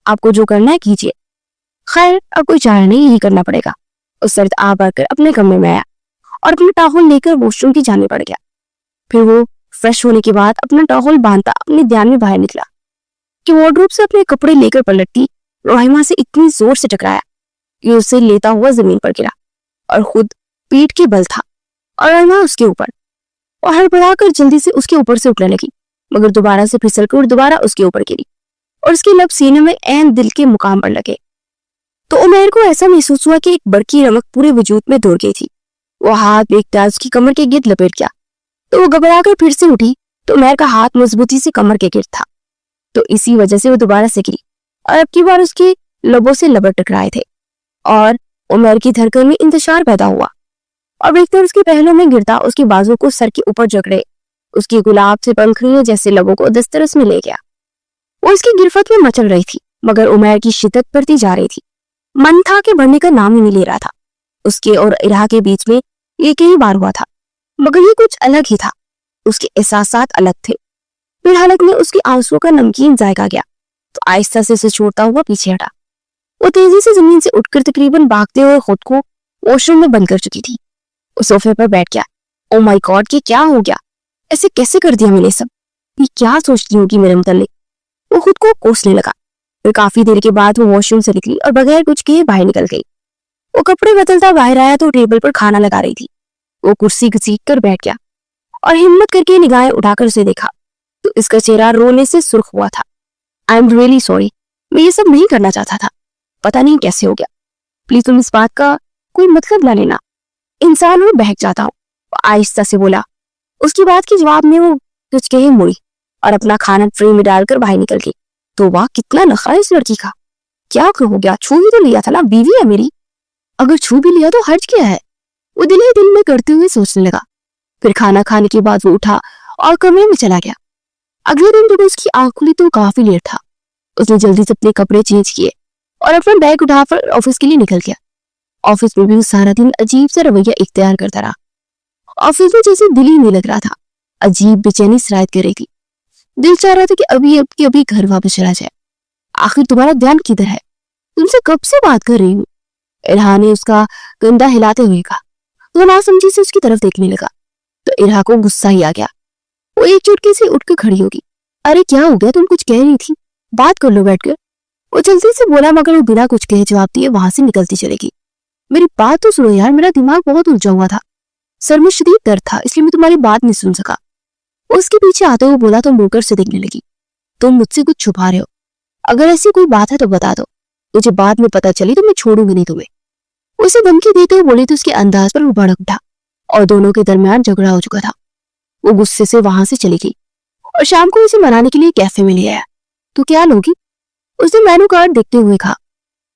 आपको जो करना है कीजिए। खैर अब कोई चारा नहीं, यही करना पड़ेगा। उस सर्द आ बढ़कर अपने कमरे में आया और अपना टॉवल लेकर वॉशरूम की जाने पड़ गया। फिर वो फ्रेश होने के बाद अपना टॉवल बांधता अपने ध्यान में बाहर निकला कि वार्डरोब से अपने कपड़े लेकर पलटती रोहिमा से इतनी जोर से टकराया कि उसे लेता हुआ जमीन पर गिरा और खुद पीठ के बल था और रोहिमा उसके ऊपर, और हड़बड़ाकर जल्दी से उसके ऊपर से उठने लगी, मगर दोबारा से फिसलकर दोबारा उसके ऊपर गिरी और उसके लब सीने में ऐन दिल के मुकाम पर लगे। तो उमैर को ऐसा महसूस हुआ कि एक बड़की रमक पूरे वजूद में दौड़ गई थी। वो हाथ देखता उसकी कमर के गिर्द लपेट गया तो वो घबराकर फिर से उठी तो उमैर का हाथ मजबूती से कमर के गिर्द था, तो इसी वजह से वो दोबारा से गिरी और अब की बार उसके लबों से लबर टकराए थे और उमैर की धड़कन में इंतजार पैदा हुआ और बेहतर उसके पहलों में गिरता उसके बाजू को सर के ऊपर जकड़े उसकी गुलाब से पंखड़ियों जैसे लबों को दस्तरस में ले गया। वो उसकी गिरफ्त में मचल रही थी, मगर उमैर की शिद्दत बढ़ती जा रही थी। मन था कि बढ़ने का नाम ही नहीं ले रहा था। उसके और इरहा के बीच में ये कई बार हुआ था, मगर ये कुछ अलग ही था। उसके एहसासात अलग थे। फिर हलक में उसकी आंसुओं का नमकीन जायका गया तो आहिस्ता से उसे छोड़ता हुआ पीछे हटा। वो तेजी से जमीन से उठकर तकरीबन भागते हुए खुद को वॉशरूम में बंद कर चुकी थी। उस सोफे पर बैठ गया। ओ माय गॉड, कि क्या हो गया? ऐसे कैसे कर दिया मैंने सब? ये क्या सोचती होगी मेरे मुताल्लिक? वो खुद को कोसने लगा। फिर काफी देर के बाद वो वॉशरूम से निकली और बगैर कुछ किए बाहर निकल गई। वो कपड़े बदलता बाहर आया तो टेबल पर खाना लगा रही थी। वो कुर्सी घसीट कर बैठ गया और हिम्मत करके निगाहें उठाकर उसे देखा तो इसका चेहरा रोने से सुर्ख हुआ था। आई एम रियली सॉरी, मैं ये सब नहीं करना चाहता था, पता नहीं कैसे हो गया। प्लीज तुम इस बात का कोई मतलब ना लेना, इंसान में बहक जाता हूँ, आहिस्ता से बोला। उसकी बात के जवाब में वो कुछ कहे मुड़ी और अपना खाना ट्रे में डालकर बाहर निकल गई। तो वाह, कितना नखरा इस लड़की का, क्या हो गया? छू ही तो लिया था ना, बीवी है मेरी, अगर छू भी लिया तो हर्ज क्या है? वो दिल ही दिल में करते हुए सोचने लगा। फिर खाना खाने के बाद वो उठा और कमरे में चला गया। अगले दिन जब उसकी आंख खुली तो काफी लेट था। उसने जल्दी से अपने कपड़े चेंज किए और अपना बैग उठाकर ऑफिस के लिए निकल गया। ऑफिस में भी वो सारा दिन अजीब सा रवैया इख्तियार करता रहा। ऑफिस में जैसे दिल ही नहीं लग रहा था, अजीब बेचैनी सरायत कर रही थी। दिल चाह रहा था कि अभी घर वापस चला जाए। आखिर तुम्हारा ध्यान किधर है? तुमसे कब से बात कर रही हूँ। इरहा ने उसका कंधा हिलाते हुए कहा। वो नासमझी से उसकी तरफ देखने लगा तो इरहा को गुस्सा ही आ गया। वो एक चुटकी से उठकर खड़ी होगी। अरे क्या हो गया? तुम कुछ कह रही थी, बात कर लो बैठकर। वो जल्दी से बोला, मगर वो बिना कुछ कहे जवाब दिए वहां से निकलती चलेगी। मेरी बात तो सुनो यार, मेरा दिमाग बहुत उलझा हुआ था, सर में शदीद दर्द था, इसलिए मैं तुम्हारी बात नहीं सुन सका। उसके पीछे आते हुए बोला तो मुड़कर से देखने लगी। तुम मुझसे कुछ छुपा रहे हो, अगर ऐसी कोई बात है तो बता दो, मुझे बाद में पता चली तो मैं छोड़ूंगी नहीं तुम्हें। उसे धमकी देते हुए बोली तो उसके अंदाज पर वो भड़क उठा और दोनों के दरमियान झगड़ा हो चुका था। वो गुस्से से वहां से चली गई और शाम को उसे मनाने के लिए कैफे में ले आया। तो क्या लोगी? उसने मेनू कार्ड देखते हुए कहा।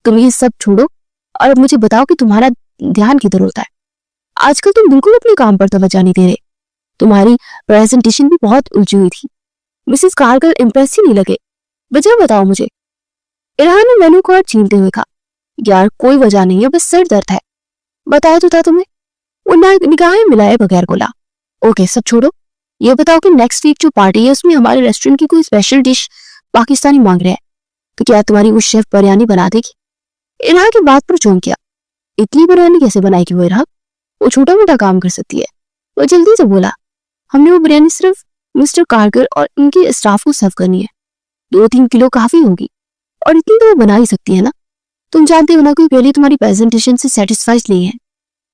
तुम ये सब छोड़ो और अब मुझे बताओ कि तुम्हारा ध्यान किधर होता है? आजकल तुम बिल्कुल अपने काम पर तवज्जो नहीं दे रहे। तुम्हारी प्रेजेंटेशन भी बहुत उलझी हुई थी। मिसेस कारगिल इम्प्रेस ही नहीं लगे, वजह बताओ मुझे। इरहा ने मेनू कार्ड छीनते हुए कहा। यार कोई वजह नहीं है, बस सर दर्द है। बताया तो था तुम्हें। वो निगाहें मिलाए बगैर बोला। ओके सब छोड़ो, ये बताओ कि नेक्स्ट वीक जो पार्टी है उसमें हमारे रेस्टोरेंट की कोई स्पेशल डिश पाकिस्तानी मांग रहे हैं, तो क्या तुम्हारी वो शेफ बिरयानी बना देगी? इरहा की बात पर चौंक गया। इतनी बिरयानी कैसे बनाएगी वो इरहा? वो छोटा मोटा काम कर सकती है। वो जल्दी से बोला, हमने वो बिरयानी सिर्फ मिस्टर कारगिल और इनके स्टाफ को सर्व करनी है। 2-3 किलो काफी होगी और इतनी तो वो बना ही सकती है ना। तुम जानते हो ना, कोई पहले तुम्हारी प्रेजेंटेशन से सेटिस्फाइड नहीं है।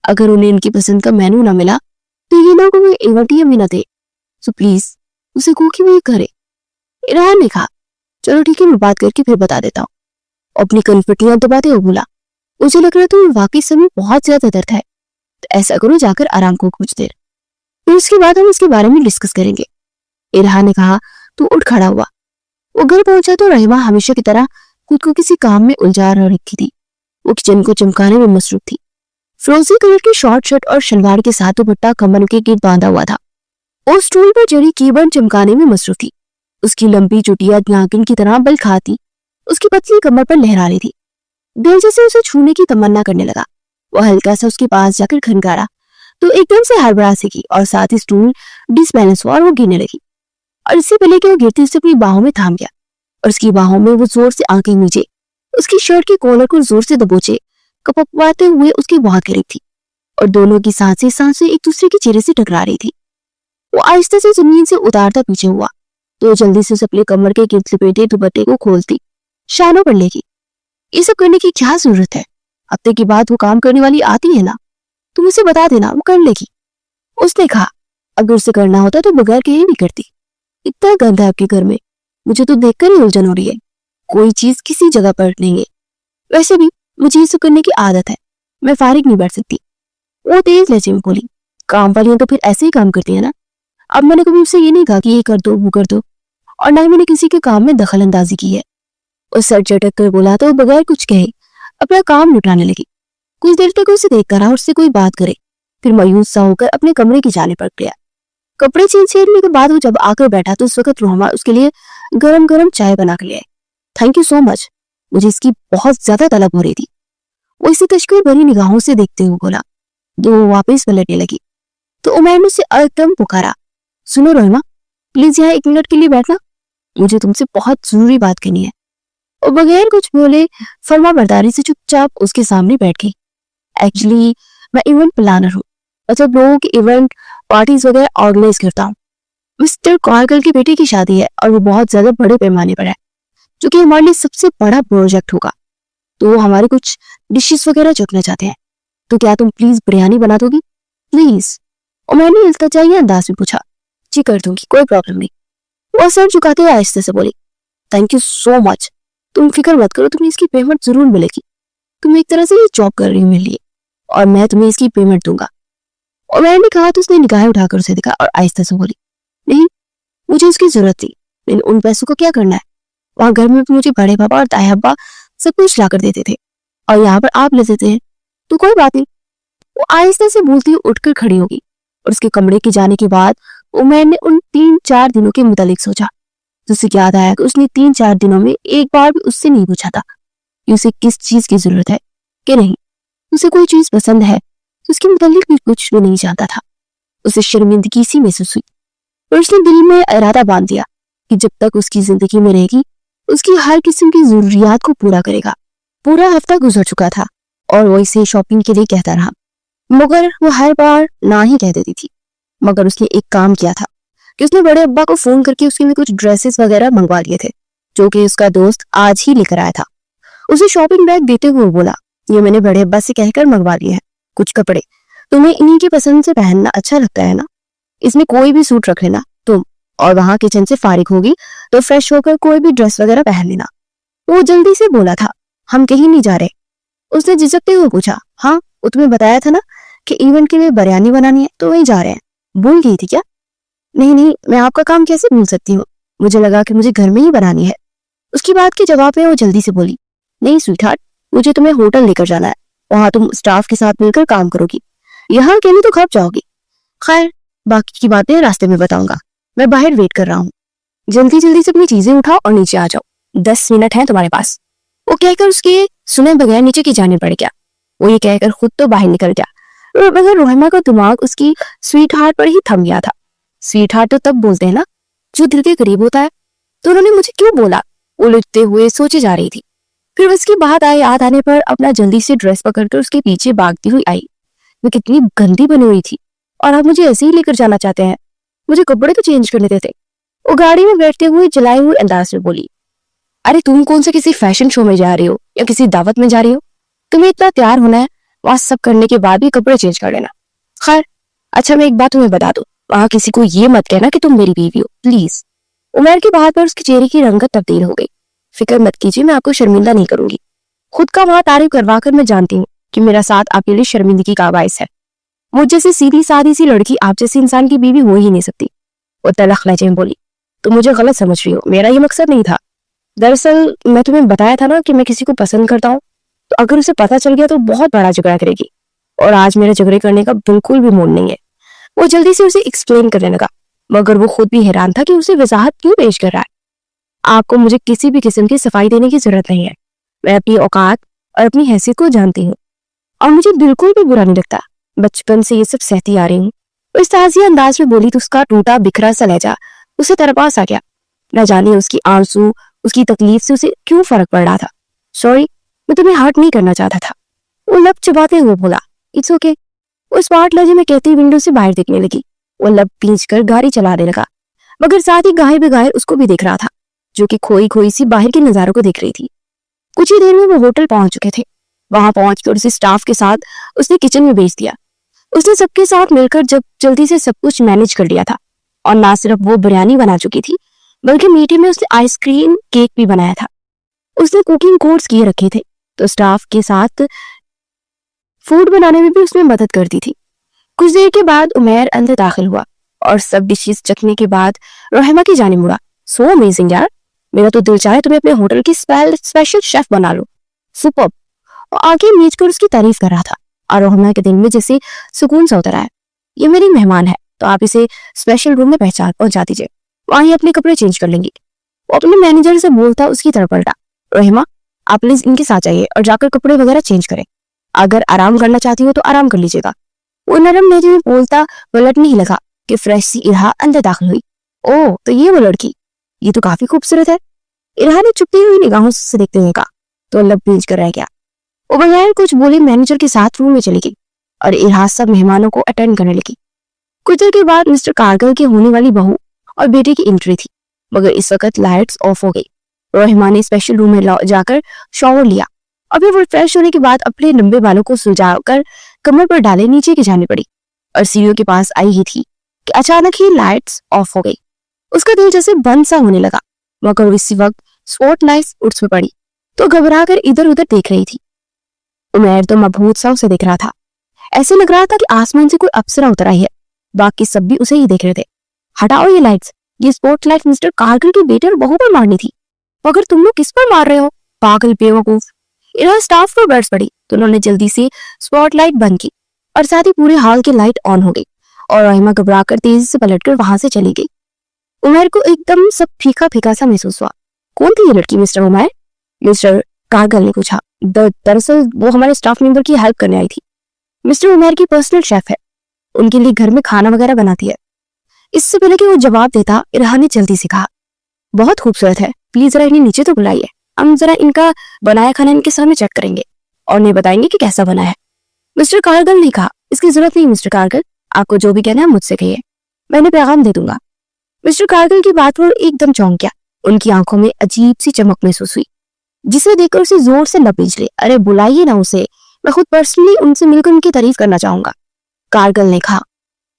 अगर उन्हें इनकी पसंद का मेनू ना मिला तो ये ना कोई एवटीएम भी ना दे। सो प्लीज उसे कहो कि वो ये करे। इरहा ने कहा, चलो ठीक है, मैं बात करके फिर बता देता हूँ। अपनी कनपटियां दबाते हुए बोला, मुझे लग रहा था वाकई समय बहुत ज्यादा दर्द है, तो ऐसा करो जाकर आराम को कुछ देर। پھر اس کے بعد ہم اس کے بارے میں ڈسکس کریں گے۔ الہا نے کہا تو اٹھ کھڑا ہوا۔ وہ گھر پہنچا تو رحمہ ہمیشہ کی طرح خود کو کسی کام میں الجھا رکھی تھی۔ وہ کچن کو چمکانے میں مصروف تھی۔ فروزی کلر کی شارٹ شرٹ اور شلوار کے ساتھ دوپٹہ کمر کے گرد باندھا ہوا تھا۔ وہ اسٹول پر جڑی کی بورڈ چمکانے میں مصروف تھی۔ اس کی لمبی چٹیاں ناگن کی طرح بل کھاتی اس کی پتلی کمر پر لہرا رہی تھی۔ دل جیسے اسے چھونے کی تمنا کرنے لگا۔ وہ ہلکا سا اس کے پاس جا کر کھنکارا تو ایک دم سے ہڑبڑا سی کی اور ساتھ ہی اسٹول ڈس بیلنس ہوا اور وہ گرنے لگی، اور اس سے پہلے کہ وہ گرتی اسے اپنی باہوں میں تھام گیا اور اس کی باہوں میں وہ زور سے آنکھیں نیچے اس کی شرٹ کے کالر کو زور سے دبوچے کپکواتے ہوئے اس کے بہت قریب تھی، اور دونوں کی سانسیں ایک دوسرے کے چہرے سے ٹکرا رہی تھی۔ وہ آہستہ سے زمین سے اتارتا پیچھے ہوا تو جلدی سے اپنے کمر کے گرد لپیٹے دوپٹے کو کھولتی شانوں پر لے گی۔ یہ سب کرنے کی کیا ضرورت ہے؟ ہفتے کے بعد وہ کام کرنے والی آتی ہے نا، تم اسے بتا دینا، وہ کر لے گی۔ اس نے کہا اگر اسے کرنا ہوتا تو بغیر کہے نہیں کرتی۔ اتنا گند ہے آپ کے گھر میں، مجھے تو دیکھ کر ہی الجھن ہو رہی ہے، کوئی چیز کسی جگہ پر نہیں ہے۔ ویسے بھی مجھے یہ سب کرنے کی عادت ہے، میں فارغ نہیں بیٹھ سکتی۔ وہ تیز لہجے میں بولی، کام والیاں تو پھر ایسے ہی کام کرتی ہیں نا۔ اب میں نے کبھی اسے یہ نہیں کہا کہ یہ کر دو وہ کر دو، اور نہ ہی میں نے کسی کے کام میں دخل اندازی کی ہے۔ وہ سر چٹک کر بولا تو بغیر کچھ کہے اپنا کام نپٹانے لگی۔ کچھ دیر تک اسے دیکھ کر رہا اور اس سے کوئی بات کرے، پھر مایوس سا ہو کر اپنے کمرے کی جانب بڑھ گیا۔ کپڑے چینج کرنے کے بعد وہ جب آ کر بیٹھا تو اس وقت روحما اس کے لیے گرم گرم چائے بنا کر لے آئے۔ تھینک یو سو مچ، مجھے اس کی بہت زیادہ طلب ہو رہی تھی۔ وہ اسے تشکر بھری نگاہوں سے دیکھتے ہوئے بولا، تو وہ واپس پلٹنے لگی تو عمیر نے اسے ایک دم پکارا، سنو روحما پلیز یہاں 1 منٹ کے لیے بیٹھنا، مجھے تم سے بہت ضروری بات کرنی ہے۔ اور بغیر کچھ بولے فرما برداری سے چپ چاپ اس کے سامنے بیٹھ گئی۔ ایکچولی میں ایونٹ پلانر ہوں، مطلب لوگوں کی ایونٹ پارٹیز وغیرہ آرگنائز کرتا ہوں۔ مسٹر کارگل کے بیٹے کی شادی ہے اور وہ بہت زیادہ بڑے پیمانے پر ہے، جو کہ ہمارے لیے سب سے بڑا پروجیکٹ ہوگا، تو وہ ہمارے کچھ ڈشز وغیرہ چکنا چاہتے ہیں، تو کیا تم پلیز بریانی بنا دو گی پلیز؟ اور میں نے التجائی انداز میں پوچھا، جی کر دوں گی، کوئی پرابلم نہیں۔ وہ سر جھکاتے ہوئے آہستہ سے بولی، تھینک یو سو مچ، تم فکر مت کرو، تمہیں اس کی پیمنٹ ضرور ملے گی، تم ایک طرح سے یہ جاب کر رہی ہو میرے لیے اور میں تمہیں اس کی پیمنٹ دوں گا۔ اور میں نے کہا تو اس نے نگاہیں اٹھا کر اسے دیکھا اور آہستہ سے بولی، نہیں مجھے اس کی ضرورت تھی، لیکن ان پیسوں کو کیا کرنا ہے؟ وہاں گھر میں مجھے بڑے پاپا اور تایا ابا سب کچھ لا کر دیتے تھے اور یہاں پر آپ لے دیتے ہیں، تو کوئی بات نہیں۔ وہ آہستہ سے بولتی ہوئی اٹھ کر کھڑی ہوگی اور اس کے کمرے کے جانے کے بعد عمیر نے ان 3-4 دنوں کے متعلق سوچا، تو اسے یاد آیا کہ اس نے 3-4 دنوں میں ایک بار بھی اس سے نہیں پوچھا تھا کہ اسے کس چیز کی ضرورت ہے کہ نہیں، اسے کوئی چیز پسند ہے تو اس کے متعلق بھی کچھ بھی نہیں جانتا تھا۔ اسے شرمندگی سی محسوس ہوئی اور اس نے دل میں ارادہ باندھ دیا کہ جب تک اس کی زندگی میں رہے گی اس کی ہر قسم کی ضروریات کو پورا کرے گا۔ پورا ہفتہ گزر چکا تھا اور وہ اسے شاپنگ کے لیے کہتا رہا، مگر وہ ہر بار نہ ہی کہہ دیتی تھی۔ مگر اس نے ایک کام کیا تھا کہ اس نے بڑے ابا کو فون کر کے اس کے لیے کچھ ڈریسز وغیرہ منگوا لیے تھے، جو کہ اس کا دوست آج ہی لے کر آیا تھا۔ اسے شاپنگ بیگ دیتے ہوئے بولا، یہ میں نے بڑے ابا سے کہہ کر منگوا لیے ہیں کچھ کپڑے، تمہیں انہی کی پسند سے پہننا اچھا لگتا ہے نا، اس میں کوئی بھی سوٹ رکھ لینا تم، اور وہاں کچن سے فارغ ہوگی تو فریش ہو کر کوئی بھی ڈریس وغیرہ پہن لینا۔ وہ جلدی سے بولا تھا، ہم کہیں نہیں جا رہے۔ اس نے جھجکتے ہوئے پوچھا، ہاں وہ تمہیں بتایا تھا نا کہ ایونٹ کے لیے بریانی بنانی ہے، تو وہیں جا رہے ہیں، بھول گئی تھی کیا؟ نہیں میں آپ کا کام کیسے بھول سکتی ہوں، مجھے لگا کہ مجھے گھر میں ہی بنانی ہے۔ اس کی بات کے جواب میں وہ جلدی سے بولی، نہیں سویٹ ہارٹ، مجھے تمہیں ہوٹل لے کر جانا ہے، وہاں تم اسٹاف کے ساتھ مل کر کام کرو گی، یہاں اکیلے تو کھپ جاؤ گی۔ خیر باقی کی باتیں راستے میں بتاؤں گا، میں باہر ویٹ کر رہا ہوں، جلدی سے اپنی چیزیں اٹھاؤ اور نیچے آ جاؤ، 10 منٹ ہیں تمہارے پاس۔ وہ کہہ کر اس کے سنے بغیر نیچے کی جانب بڑھ گیا۔ وہ یہ کہہ کر خود تو باہر نکل گیا، مگر روحما کا دماغ اس کی سویٹ ہارٹ پر ہی تھم گیا تھا۔ سویٹ ہارٹ تو تب بولتے ہیں نا جو دل کے قریب ہوتا ہے، تو انہوں نے مجھے کیوں بولا؟ الجھتے ہوئے سوچے جا رہی تھی۔ پھر اس کی بات یاد آنے پر اپنا جلدی سے ڈریس پکڑ کر اس کے پیچھے بھاگتی ہوئی آئی۔ وہ کتنی گندی بنی ہوئی تھی، اور آپ مجھے ایسے ہی لے کر جانا چاہتے ہیں، مجھے کپڑے تو چینج کرنے دیتے۔ وہ گاڑی میں بیٹھتے ہوئے جلائے ہوئے انداز میں بولی، ارے تم کون سے کسی فیشن شو میں جا رہی ہو یا کسی دعوت میں جا رہی ہو؟ تمہیں اتنا تیار ہونا ہے، وہاں سب کرنے کے بعد بھی کپڑے چینج کر لینا۔ خیر اچھا میں ایک بات تمہیں بتا دوں، وہاں کسی کو یہ مت کہنا کہ تم میری بیوی ہو پلیز۔ عمیر کی بات پر اس کے چہرے کی رنگت تبدیل ہو گئی۔ فکر مت کیجیے، میں آپ کو شرمندہ نہیں کروں گی، خود کا وہاں تعریف کروا کر میں جانتی ہوں کہ میرا ساتھ آپ کے لیے شرمندگی کا باعث ہے۔ مجھ جیسی سیدھی سادی سی لڑکی آپ جیسی انسان کی بیوی ہو ہی نہیں سکتی. وہ تلخ لہجے میں بولی. تم مجھے غلط سمجھ رہی ہو, میرا یہ مقصد نہیں تھا. دراصل میں تمہیں بتایا تھا نا کہ میں کسی کو پسند کرتا ہوں, تو اگر اسے پتا چل گیا تو بہت بڑا جھگڑا کرے گی, اور آج میرے جھگڑے کرنے کا بالکل بھی موڈ نہیں ہے. وہ جلدی سے اسے ایکسپلین کرنے لگا, مگر وہ خود بھی حیران تھا کہ اسے وضاحت کیوں پیش کر رہا ہے. آپ کو مجھے کسی بھی قسم کی صفائی دینے کی ضرورت نہیں ہے. میں اپنی اوقات اور اپنی حیثیت کو جانتی ہوں, اور مجھے بالکل بھی برا نہیں لگتا. بچپن سے یہ سب سہتی آ رہی ہوں. وہ اس تعزیہ انداز میں بولی تو اس کا ٹوٹا بکھرا سا لہجہ اسے ترپاس آ گیا. نہ جانے اس کی آنسو, اس کی تکلیف سے اسے کیوں فرق پڑ رہا تھا. سوری, میں تمہیں ہرٹ نہیں کرنا چاہتا تھا. وہ لب چباتے ہوئے بولا. It's okay. وہ اسمارٹ لہجے میں کہتی ونڈو سے باہر دیکھنے لگی. وہ لب پینچ کر گاڑی چلانے لگا, مگر ساتھ ہی گاہے بغیر اس کو بھی دیکھ رہا تھا, جو کہ کھوئی کھوئی سی باہر کے نظاروں کو دیکھ رہی تھی. کچھ ہی دیر میں وہ ہوٹل پہنچ چکے تھے. وہاں پہنچ کر اسے اسٹاف کے ساتھ اس نے کچن میں بھیج دیا. اس نے سب کے ساتھ مل کر جلدی سے سب کچھ مینج کر لیا تھا, اور نہ صرف وہ بریانی بنا چکی تھی بلکہ میٹھے میں اس نے آئس کریم کیک بھی بنایا تھا. اس نے کوکنگ کورس کیے رکھے تھے, تو اسٹاف کے ساتھ فوڈ بنانے میں بھی اس میں مدد کرتی تھی. کچھ دیر کے بعد عمیر اندر داخل ہوا, اور سب ڈشز چکھنے کے بعد رحمہ کی جانب مڑا. سو امیزنگ یار, میرا تو دل چاہے تمہیں اپنے ہوٹل کی اسپیشل شیف بنا لو. سپرب. اور آگے میچ کر اس کی تعریف کر رہا تھا, اور رحمہ کے دل میں جیسے سکون سا اتر آیا. یہ میری مہمان ہے, تو آپ اسے اسپیشل روم میں پہنچا دیجیے, وہاں ہی اپنے کپڑے چینج کر لیں گی. وہ اپنے مینیجر سے بولتا اس کی طرف پلٹا. رحمہ, آپ پلیز ان کے ساتھ جائیے اور جا کر کپڑے وغیرہ چینج کریں. اگر آرام کرنا چاہتی ہو تو آرام کر لیجیے گا. وہ نرم لہجے میں بولتا پلٹنے ہی لگا کہ فریش سی ارہا اندر داخل ہوئی. اوہ, تو یہ وہ لڑکی, یہ تو کافی خوبصورت ہے. ارہا نے چپتی ہوئی نگاہوں سے دیکھتے ہوئے کہا, تو لب بھیج کر رہ گیا. وہ بغیر کچھ بولے مینیجر کے ساتھ روم میں چلی گئی, اور ارہا سب مہمانوں کو اٹینڈ کرنے لگی. کچھ دیر کے بعد مسٹر کارگل کی ہونے والی بہو اور بیٹے کی انٹری تھی, مگر اس وقت لائٹس آف ہو گئی. رحمہ نے اسپیشل روم میں جا کر شاور لیا, اور پھر وہ فریش ہونے کے بعد اپنے لمبے بالوں کو سلجھا کر کمر پر ڈالے نیچے کی جانے پڑی, اور سیڑھیوں کے پاس آئی ہی تھی کہ اچانک ہی لائٹس آف ہو گئی. اس کا دل جیسے بند سا ہونے لگا, مگر اسی وقت اسپاٹ لائٹس اس پہ پڑی تو گھبرا کر ادھر ادھر دیکھ رہی تھی. عمیر تو مبہوت سا اسے دیکھ رہا تھا. ایسے لگ رہا تھا کہ آسمان سے کوئی اپسرا اتر آئی ہے. باقی سب بھی اسے ہی دیکھ رہے تھے. ہٹاؤ یہ لائٹس, یہ اسپاٹ لائٹ مسٹر کارگل کے بیٹے اور بہو پر مارنی تھی, مگر تم لوگ کس پر مار رہے ہو, پاگل بیوقوف. ارہا اسٹاف پر برس پڑی تو انہوں نے جلدی سے اسپاٹ لائٹ بند کی, اور ساتھ ہی پورے ہال کی لائٹ آن ہو گئی, اور رحمہ گھبرا کر تیزی سے پلٹ کر وہاں سے چلی گئی. عمیر کو ایک دم سب پھیکا پھیکا سا محسوس ہوا. کون تھی یہ لڑکی مسٹر عمیر؟ مسٹر کارگل نے پوچھا. دراصل وہ ہمارے اسٹاف ممبر کی ہیلپ کرنے آئی تھی. مسٹر عمیر کی پرسنل شیف ہے, ان کے لیے گھر میں کھانا وغیرہ بناتی ہے. اس سے پہلے کہ وہ جواب دیتا, ارہا نے جلدی سے کہا, بہت خوبصورت ہے, پلیز ذرا انہیں نیچے تو بلائیے, ہم ذرا ان کا بنایا کھانا ان کے سامنے چیک کریں گے اور انہیں بتائیں گے کہ کیسا بنا ہے. مسٹر کارگل نے کہا, اس کی ضرورت نہیں مسٹر کارگل, آپ کو جو بھی کہنا ہے مجھ سے کہیے, میں انہیں پیغام دے دوں گا. مسٹر کارگل کی بات پر ایک دم چونک گیا. ان کی آنکھوں میں عجیب سی چمک محسوس ہوئی, جسے دیکھ کر اسے زور سے لب بھیج لے. ارے بلائیے نا اسے, میں خود پرسنلی ان سے مل کر ان کی تعریف کرنا چاہوں گا. کارگل نے کہا,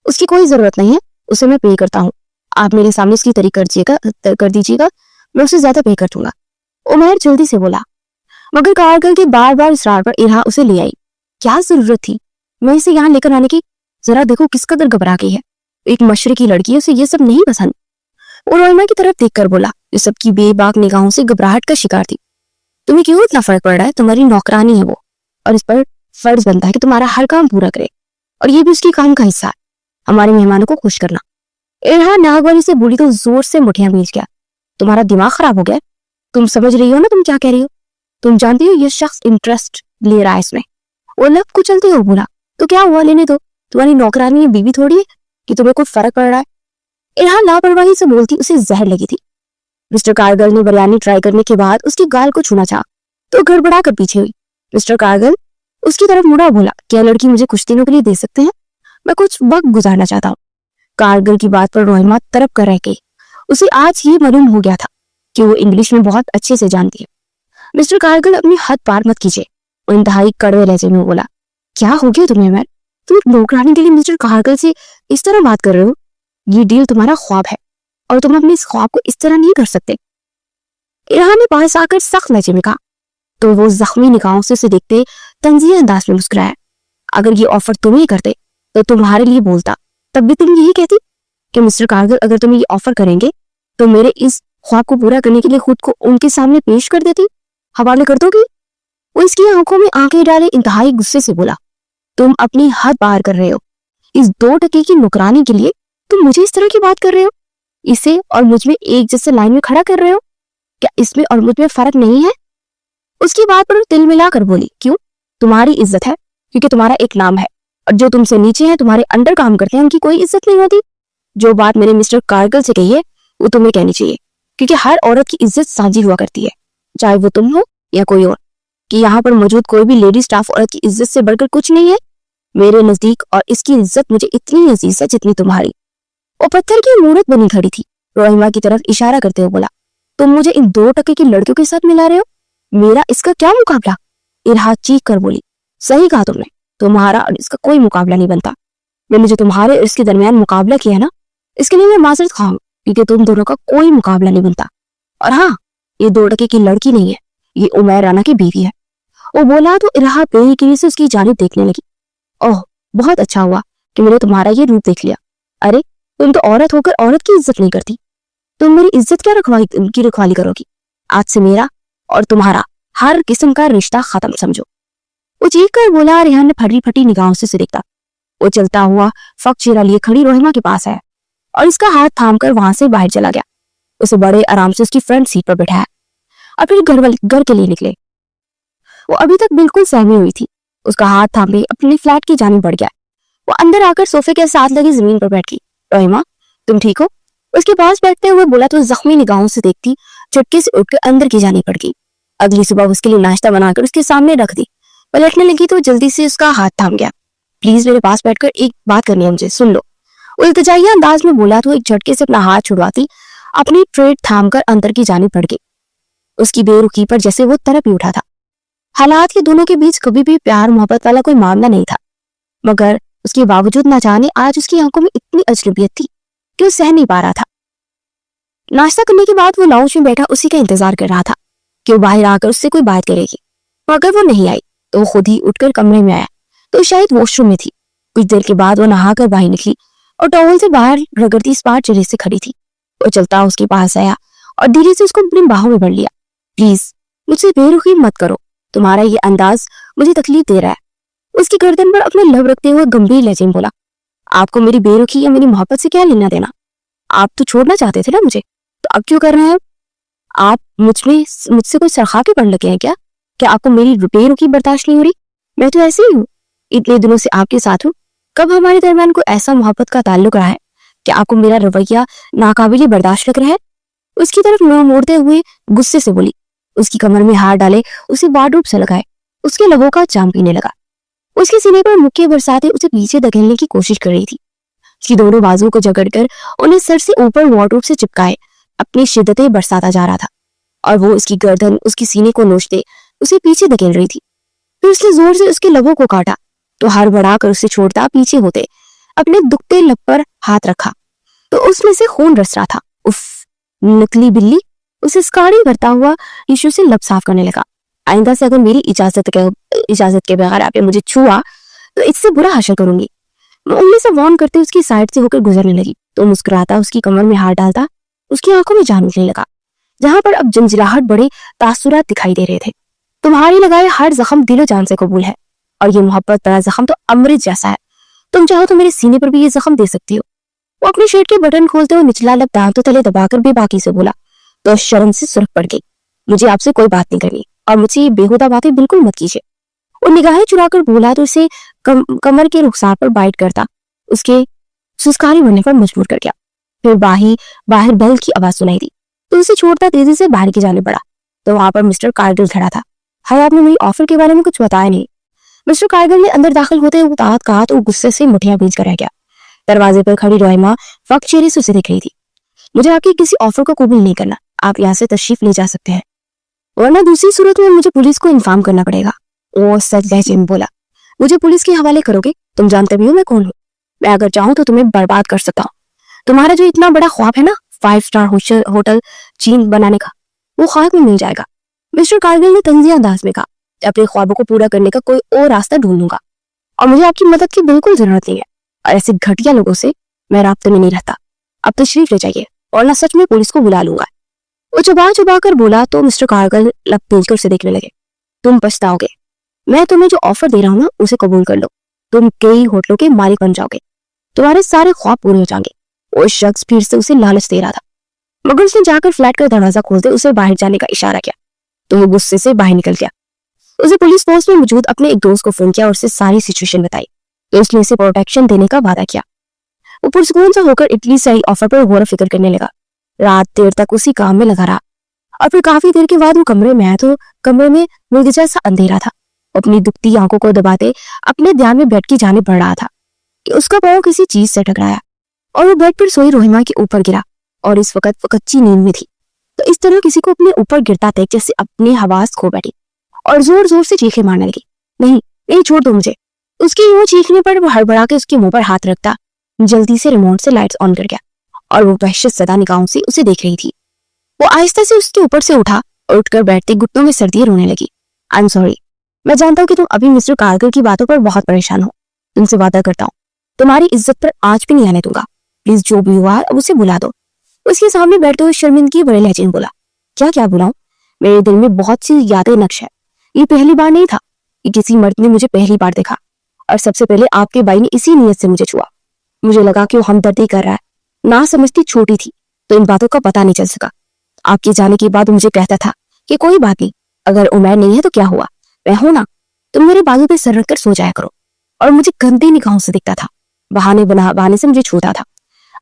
اس کی کوئی ضرورت نہیں ہے, اسے میں پے کرتا ہوں, آپ میرے سامنے اس کی تعریف کر دیجیے گا, میں اسے زیادہ پے کر دوں گا. عمیر جلدی سے بولا, مگر کارگل کے بار بار اصرار پر ارہا اسے لے آئی. کیا ضرورت تھی میں اسے یہاں لے کر آنے کی؟ ذرا دیکھو کس قدر گھبرا گئی ہے, ایک مشرقی لڑکی ہے, اسے یہ سب نہیں پسند. اور رحمہ کی طرف دیکھ کر بولا, جو سب کی بے باک نگاہوں سے گھبراہٹ کا شکار تھی, تمہیں کیوں اتنا فرق پڑ رہا ہے؟ تمہاری نوکرانی ہے وہ, اور اس پر فرض بنتا ہے کہ تمہارا ہر کام پورا کرے, اور یہ بھی اس کی کام کا حصہ ہے, ہمارے مہمانوں کو خوش کرنا. ارہا ناگواری سے بولی تو زور سے مٹھیاں بھیج گیا. تمہارا دماغ خراب ہو گیا, تم سمجھ رہی ہو نا تم کیا کہہ رہی ہو؟ تم جانتی ہو یہ شخص انٹرسٹ لے رہا ہے اس میں. وہ لب کچلتے ہو بولا, تو کیا ہوا, لینے دو, تمہاری نوکرانی بیوی تھوڑی ہے کہ تمہیں کوئی فرق پڑ رہا ہے. ارہا لاپرواہی سے بولتی اسے زہر لگی تھی. مسٹر کارگل نے بریانی ٹرائی کرنے کے بعد اس کی گال کو چھونا چاہا تو گڑبڑا کر پیچھے ہوئی. مسٹر کارگل اس کی طرف مڑا, بولا, کیا لڑکی مجھے کچھ دنوں کے لیے دے سکتے ہیں؟ میں کچھ وقت گزارنا چاہتا ہوں. کارگل کی بات پر رحمہ تڑپ کر رہ گئی. اسے آج یہ معلوم ہو گیا تھا کہ وہ انگلش میں بہت اچھے سے جانتی ہے. مسٹر کارگل اپنی حد پار مت کیجیے, وہ انتہائی کڑوے لہجے میں بولا. کیا ہو گیا تمہیں عمیر؟ تم نوکرانی کے لیے مسٹر کارگل سے اس طرح بات کر رہے ہو؟ یہ ڈیل تمہارا خواب ہے اور تم اپنے اس خواب کو اس طرح نہیں کر سکتے. ارہا نے پاس آ کر سخت لہجے میں کہا, تو وہ زخمی نگاہوں سے اسے دیکھتے تنزیہ انداز میں مسکرایا. اگر یہ آفر تم ہی کرتے تو تمہارے لیے بولتا، تب بھی تم یہی کہتی کہ مسٹر کارگل اگر تمہیں یہ آفر کریں گے تو میرے اس خواب کو پورا کرنے کے لیے خود کو ان کے سامنے پیش کر دیتی، حوالے کر دو گی۔ وہ اس کی آنکھوں میں آنکھیں ڈالے انتہائی غصے سے بولا، تم اپنی حد پار کر رہے ہو، اس 2 ٹکے کی نکرانی کے لیے تم مجھے اس طرح کی بات کر رہے ہو، اسے اور مجھ میں ایک جیسے لائن میں کھڑا کر رہے ہو، کیا اس میں اور مجھ میں فرق نہیں ہے؟ اس کی بات پر دل ملا کر بولی، کیوں؟ تمہاری عزت ہے کیونکہ تمہارا ایک نام ہے، اور جو تم سے نیچے ہیں، تمہارے انڈر کام کرتے ہیں، ان کی کوئی عزت نہیں ہوتی۔ جو بات میں نے مسٹر کارگل سے کہی ہے وہ تمہیں کہنی چاہیے، کیونکہ ہر عورت کی عزت سانجی ہوا کرتی ہے، چاہے وہ تم ہو یا کوئی اور، کہ یہاں پر موجود کوئی بھی لیڈی سٹاف عورت کی عزت سے بڑھ کر کچھ نہیں ہے میرے نزدیک، اور اس کی عزت مجھے اتنی عزیز ہے جتنی تمہاری۔ وہ پتھر کی مورت بنی کھڑی تھی، روحیمہ کی طرف اشارہ کرتے ہوئے بولا، تم مجھے ان 2 ٹکے کی لڑکیوں کے ساتھ ملا رہے ہو، میرا اس کا کیا مقابلہ؟ ارحاد چیخ کر بولی، صحیح کہا تم نے، تمہارا اور اس کا کوئی مقابلہ نہیں بنتا، میں نے جو تمہارے اور اس کے درمیان مقابلہ کیا ہے نا، اس کے لیے میں معذرت خواہ ہوں، کیونکہ تم دونوں کا کوئی مقابلہ نہیں بنتا، اور ہاں یہ 2 ٹکے کی لڑکی نہیں ہے، یہ عمیر رانا کی بیوی ہے۔ وہ بولا تو ارحاد بے یقینی سے اس کی جانب دیکھنے لگی، اوہ بہت اچھا ہوا کہ میں نے تمہارا یہ روپ دیکھ لیا، ارے تم تو عورت ہو کر عورت کی عزت نہیں کرتی، تم میری عزت کیا رکھوالی کرو گی؟ آج سے میرا اور تمہارا ہر قسم کا رشتہ ختم سمجھو۔ وہ چیخ کر بولا، ریحان نے پھٹی پھٹی نگاہوں سے دیکھتا، وہ چلتا ہوا فق چہرہ لیے کھڑی روحیمہ کے پاس آیا اور اس کا ہاتھ تھام کر وہاں سے باہر چلا گیا، اسے بڑے آرام سے اس کی فرنٹ سیٹ پر بٹھایا اور پھر گھر کے لیے نکلے۔ وہ ابھی تک بالکل سہمی ہوئی تھی، اس کا ہاتھ تھامے اپنے فلیٹ کی جانب بڑھ گیا، وہ اندر آ کر صوفے کے ساتھ لگی زمین پر بیٹھ گئی۔ روحیمہ تم ٹھیک ہو؟ اس کے پاس بیٹھتے ہوئے بولا تو زخمی نگاہوں سے دیکھتی چٹکے سے اٹھ کر اندر کی جانب پڑ گئی۔ اگلی صبح اس کے لیے ناشتہ بنا کر اس کے سامنے رکھ دی، پلٹنے لگی تو جلدی سے اس کا ہاتھ تھام گیا، پلیز میرے پاس بیٹھ کر ایک بات کرنی ہے مجھے، سن لو۔ وہ التجائیہ انداز میں بولا تو ایک جھٹکے سے اپنا ہاتھ چھڑواتی اپنی ٹریڈ تھام کر اندر کی جانب بڑھ گئی۔ اس کی بے رخی پر جیسے وہ تڑپ ہی اٹھا تھا، حالات کے دونوں کے بیچ کبھی بھی پیار محبت والا کوئی معاملہ نہیں تھا، مگر اس کے باوجود نہ جانے آج اس کی آنکھوں میں اتنی اجنبیت تھی کہ وہ سہ نہیں پا رہا تھا۔ ناشتہ کرنے کے بعد وہ لاؤنج میں بیٹھا اسی کا انتظار کر رہا تھا کہ وہ باہر آ کر اس سے کوئی بات کرے گی، مگر وہ نہیں آئی تو وہ خود ہی اٹھ کر کمرے میں آیا تو شاید واش روم میں تھی۔ کچھ دیر کے بعد وہ نہا کر باہر نکلی اور ٹاول سے باہر رگڑتی اسپاٹ چہرے سے کھڑی تھی۔ وہ چلتا اس کے پاس آیا اور دھیرے سے اس کو اپنی باہوں میں بھر لیا، پلیز مجھ سے بے رخی مت کرو، تمہارا یہ انداز مجھے تکلیف دے رہا ہے۔ اس کی گردن پر اپنے لب رکھتے ہوئے گمبھیر لہجے میں بولا، آپ کو میری بے رخی یا میری محبت سے کیا لینا دینا؟ آپ تو چھوڑنا چاہتے تھے نا مجھے، تو اب کیوں کر رہے ہیں؟ آپ مجھ سے کوئی سرخا کے پڑھ لگے ہیں کیا کہ آپ کو میری بے رخی برداشت نہیں ہو رہی؟ میں تو ایسے ہی ہوں، اتنے دنوں سے آپ کے ساتھ ہوں، کب ہمارے درمیان کوئی ایسا محبت کا تعلق رہا ہے کہ آپ کو میرا رویہ ناقابل برداشت لگ رہا ہے؟ اس کی طرف منہ موڑتے ہوئے غصے سے بولی، اس کی کمر میں ہاتھ ڈالے اسے بارڈوب سے لگائے، اس کے لبوں کا جام پینے لگا، اس کے سینے پر مکے برساتے اسے پیچھے دھکیلنے کی کوشش کر رہی تھی۔ اس کی دونوں بازو کو جکڑ کر انہیں سر سے اوپر وارڈروب سے چپکائے اپنی شدتیں برساتا جا رہا تھا، اور وہ اس کی گردن اس کی سینے کو نوچتے اسے پیچھے دھکیل رہی تھی۔ پھر اس نے زور سے اس کے لبوں کو کاٹا تو ہر بڑھا کر اسے چھوڑتا پیچھے ہوتے اپنے دکھتے لب پر ہاتھ رکھا تو اس میں سے خون رس رہا تھا۔ اف، نکلی بلی، اسے اسکاڑی کرتا ہوا ٹیشو سے لب صاف کرنے لگا، آئندہ سے اگر میری اجازت کے بغیر آپ نے مجھے چھوا تو اس سے برا حشر کروں گی۔ وہ انگلی سے وارن کرتے اس کی سائڈ سے ہو کر گزرنے لگی تو مسکراتا اس کی کمر میں ہاتھ ڈالتا اس کی آنکھوں میں جان اٹھنے لگا، جہاں پر اب جنجلاہٹ بڑے تاثرات دکھائی دے رہے تھے۔ تمہاری لگائے ہر زخم دل و جان سے قبول ہے، اور یہ محبت بڑا زخم تو امرت جیسا ہے، تم چاہو تو میرے سینے پر بھی یہ زخم دے سکتی ہو۔ وہ اپنی شرٹ کے بٹن کھولتے ہوئے نچلا لب دانتوں تلے دبا کر بے باکی سے بولا تو شرم سے سرخ پڑ گئی، مجھے آپ سے کوئی بات نہیں کرنی اور مجھ سے یہ بےہودہ باتیں بالکل مت کیجیے۔ وہ نگاہیں چرا کر بولا تو اسے کمر کے رخسار پر بائٹ کرتا اس کے سسکاری بننے پر مجبور کر گیا۔ پھر باہر بیل کی آواز سنائی دی تو اسے چھوڑتا تیزی سے باہر کی جانب بڑھا تو وہاں پر مسٹر کارگل کھڑا تھا۔ ہائی، آپ نے میری آفر کے بارے میں کچھ بتایا نہیں۔ مسٹر کارگل نے اندر داخل ہوتے ہوئے کہا تو غصے سے مٹھیاں بھیج کر رہ گیا۔ دروازے پر کھڑی روحیمہ فق چہرے سے اسے دیکھ رہی تھی۔ مجھے آپ کی کسی آفر کو قبول نہیں کرنا، آپ یہاں سے تشریف لے جا سکتے ہیں، ورنہ دوسری صورت میں مجھے پولیس کو انفارم کرنا پڑے گا۔ وہ سچ لہجے میں بولا، مجھے پولیس کے حوالے کرو گے؟ تم جانتے بھی ہو میں کون ہوں، میں اگر چاہوں تو تمہیں برباد کر سکتا ہوں۔ تمہارا جو اتنا بڑا خواب ہے نا 5 اسٹار ہوٹل چین بنانے کا، وہ خواب میں مل جائے گا۔ مسٹر کارگل نے طنزیہ انداز میں کہا، اپنے خوابوں کو پورا کرنے کا کوئی اور راستہ ڈھونڈوں گا، اور مجھے آپ کی مدد کی بالکل ضرورت نہیں ہے۔ और ऐसे घटिया लोगों से मैं राब्ते में नहीं रहता। अब तशरीफ ले जाइए और ना सच में पुलिस को बुला लूंगा। वो चबा चबा कर बोला तो मिस्टर कार्गिल लग पेलकर उसे देखने लगे। तुम पछताओगे, मैं तुम्हें जो ऑफर दे रहा हूँ ना उसे कबूल कर लो। तुम कई होटलों के मालिक बन जाओगे, तुम्हारे सारे ख्वाब पूरे हो जाएंगे। वो शख्स फिर से उसे लालच दे रहा था, मगर उसने जाकर फ्लैट का दरवाजा खोलते उसे बाहर जाने का इशारा किया तो वो गुस्से से बाहर निकल गया। उसे पुलिस फोर्स में मौजूद अपने एक दोस्त को फोन किया और उसे सारी सिचुएशन बताई तो उसने उसे प्रोटेक्शन देने का वादा किया। वो पुरसकून से होकर इटली से आई ऑफर पर गौर फिक्र करने लगा। रात देर तक उसी काम में लगा रहा और फिर काफी देर के बाद वो कमरे में आया तो कमरे में मुर्ग जैसा अंधेरा था। अपनी दुखती आंखों को दबाते अपने ध्यान में बेड की जाने बढ़ रहा था कि उसका पांव किसी चीज से टकराया और वो बेड पर सोई रोहिमा के ऊपर गिरा और इस वक्त वो कच्ची नींद में थी। तो इस तरह किसी को अपने ऊपर गिरता देख जैसे अपने हवास खो बैठी और जोर जोर से चीखें मारने लगी। नहीं नहीं, छोड़ दो मुझे। उसके यूं चीखने पर वो हड़बड़ा के उसके मुंह पर हाथ रखता जल्दी से रिमोट से लाइट्स ऑन कर गया और वो वहशत सदा निगाहों से उसे देख रही थी। वो आहिस्ता से उसके ऊपर से उठा और उठकर बैठते घुटनों में सर्दी रोने लगी। आई एम सॉरी, मैं जानता हूँ कि तुम अभी मिस्टर कार्गिल की बातों पर बहुत परेशान हो। तुमसे वादा करता हूँ तुम्हारी इज्जत पर आज भी नहीं आने दूंगा। प्लीज जो भी हुआ अब उसे बुला दो। उसके सामने बैठते हुए शर्मिंदगी बड़े लहजे में बोला, क्या क्या बुलाऊं? मेरे दिल में बहुत सी यादें नक्श है। ये पहली बार नहीं था कि किसी मर्द ने मुझे पहली बार देखा और सबसे पहले आपके भाई ने इसी नीयत से मुझे छुआ। मुझे लगा कि वो हमदर्दी कर रहा है, ना समझती छोटी थी तो इन बातों का पता नहीं चल सका। आपके जाने के बाद मुझे कहता था कि कोई बात नहीं, अगर उमैर नहीं है तो क्या हुआ, मैं हूं ना, तुम मेरे बाजू पे सर रखकर सो जाया करो। और मुझे गंदी निगाहों से दिखता था, बहाने से मुझे छूता था।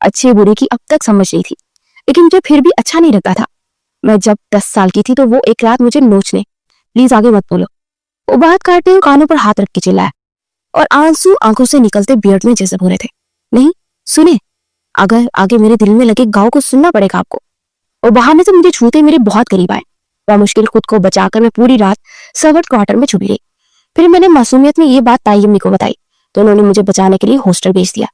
अच्छी बुरी की अब तक समझ नहीं थी, लेकिन मुझे फिर भी अच्छा नहीं लगता था। मैं जब 10 साल की थी तो वो एक रात मुझे नोचने, प्लीज आगे मत बोलो, वो बात काटते हुए कानों पर हाथ रख के चिल्लाया और आंसू आंखों से निकलते बियर्ड में जज़ब हो रहे थे। नहीं सुने, अगर आगे मेरे दिल में लगे गाँव को सुनना पड़ेगा आपको। और बहाने से मुझे छूते मेरे बहुत करीब आए। मुश्किल खुद को बचाकर मैं पूरी रात सर्वेंट क्वार्टर में छुपी रही। फिर मैंने मासूमियत में ये बात ताई अम्मी को बताई तो उन्होंने मुझे बचाने के लिए हॉस्टल भेज दिया।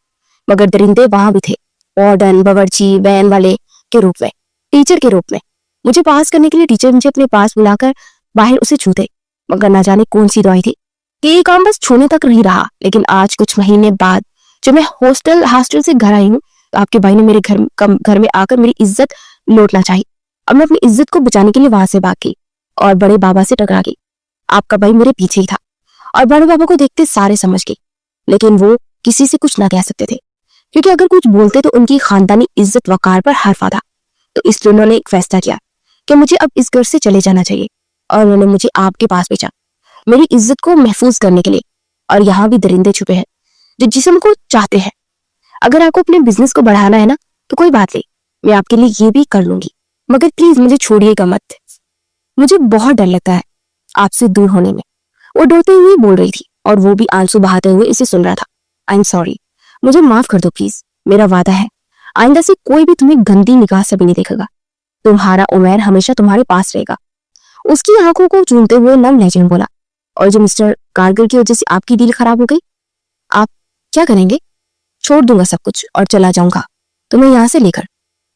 मगर दरिंदे वहां भी थे, वार्डन, बावर्ची, वैन वाले के रूप में, टीचर के रूप में। मुझे पास करने के लिए टीचर मुझे अपने पास बुलाकर बाहर उसे छूते, मगर न जाने कौन सी दवाई थी कि ये काम बस छूने तक नहीं रहा। लेकिन आज कुछ महीने बाद जब मैं हॉस्टल से घर आई हूँ तो आपके भाई ने मेरे घर में आकर मेरी इज्जत लौटना चाहिए। अब मैं अपनी इज्जत को बचाने के लिए वहां से भाग गई और बड़े बाबा से टकरा गई। आपका भाई मेरे पीछे ही था और बड़े बाबा को देखते सारे समझ गई, लेकिन वो किसी से कुछ ना कह सकते थे क्योंकि अगर कुछ बोलते तो उनकी खानदानी इज्जत वकार पर हर्फ आता। तो इसलिए उन्होंने एक फैसला किया कि मुझे अब इस घर से चले जाना चाहिए और उन्होंने मुझे आपके पास भेजा मेरी इज्जत को महफूज करने के लिए। और यहाँ भी दरिंदे छुपे हैं जो जिस्म को चाहते हैं। अगर आपको अपने बिजनेस को बढ़ाना है ना तो कोई बात नहीं, मैं आपके लिए ये भी कर लूंगी, मगर प्लीज मुझे छोड़िएगा मत। मुझे बहुत डर लगता है आपसे दूर होने में, वो डरते हुए बोल रही थी और वो भी आंसू बहाते हुए इसे सुन रहा था। आई एम सॉरी, मुझे माफ कर दो प्लीज, मेरा वादा है आइंदा से कोई भी तुम्हें गंदी निगाह से भी नहीं देखेगा। तुम्हारा उमैर हमेशा तुम्हारे पास रहेगा। उसकी आंखों को चूमते हुए नम लहजे में बोला, और जो मिस्टर कार्गिल की वजह से आपकी डील खराब हो गई, आप क्या करेंगे? छोड़ दूंगा सब कुछ और चला जाऊंगा तुम्हें यहाँ से लेकर,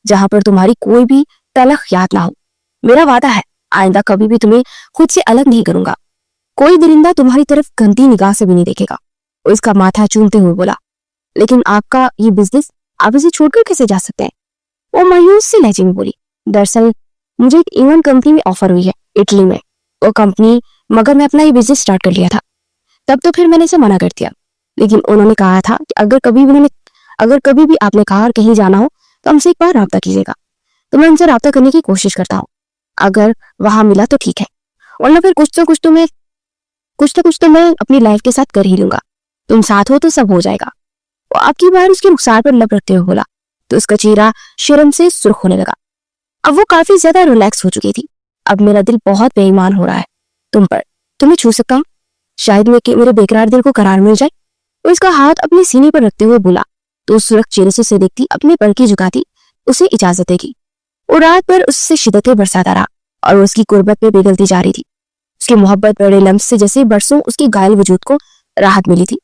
जहां पर तुम्हारी कोई भी तलख याद ना हो। मेरा वादा है आइंदा कभी भी तुम्हें खुद से अलग नहीं करूंगा। कोई दरिंदा तुम्हारी तरफ गंदी निगाह से भी नहीं देखेगा। उसका माथा चूमते हुए बोला, लेकिन आपका ये बिजनेस, आप इसे छोड़कर कैसे जा सकते हैं? वो मायूस से लहजे में बोली, दरअसल मुझे एक इवेंट कंपनी में ऑफर हुई है इटली में, वो कंपनी, मगर मैं अपना ये बिजनेस स्टार्ट कर लिया था। तब तो फिर मैंने इसे मना कर दिया, लेकिन उन्होंने कहा था कि अगर कभी भी आपने कहा और कहीं जाना हो तो हमसे एक बार राब्ता कीजिएगा। तो मैं उनसे राब्ता करने की कोशिश करता हूँ, अगर वहां मिला तो ठीक है, वरना फिर कुछ तो मैं अपनी लाइफ के साथ कर ही लूंगा। तुम साथ हो तो सब हो जाएगा। वो आपकी बार उसके रुखसार पर लब रखते हुए बोला तो उसका चेहरा शर्म से सुर्ख होने लगा। अब वो काफी ज्यादा रिलैक्स हो चुकी थी। अब मेरा दिल बहुत बेईमान हो रहा है तुम पर, तुम्हें छू सकता हूँ, शायद मेरे बेकरार दिल को करार मिल जाए। वो इसका हाथ अपने सीने पर रखते हुए बोला तो उस सुरख चेहरे से उसे देखती अपने पलकें झुकाती उसे इजाजत देगी। वो रात भर उससे शिद्दतें बरसाता रहा और वो उसकी कुर्बत में पिघलती जा रही थी। उसकी मोहब्बत बड़े लम्स से जैसे बरसों उसकी घायल वजूद को राहत मिली थी।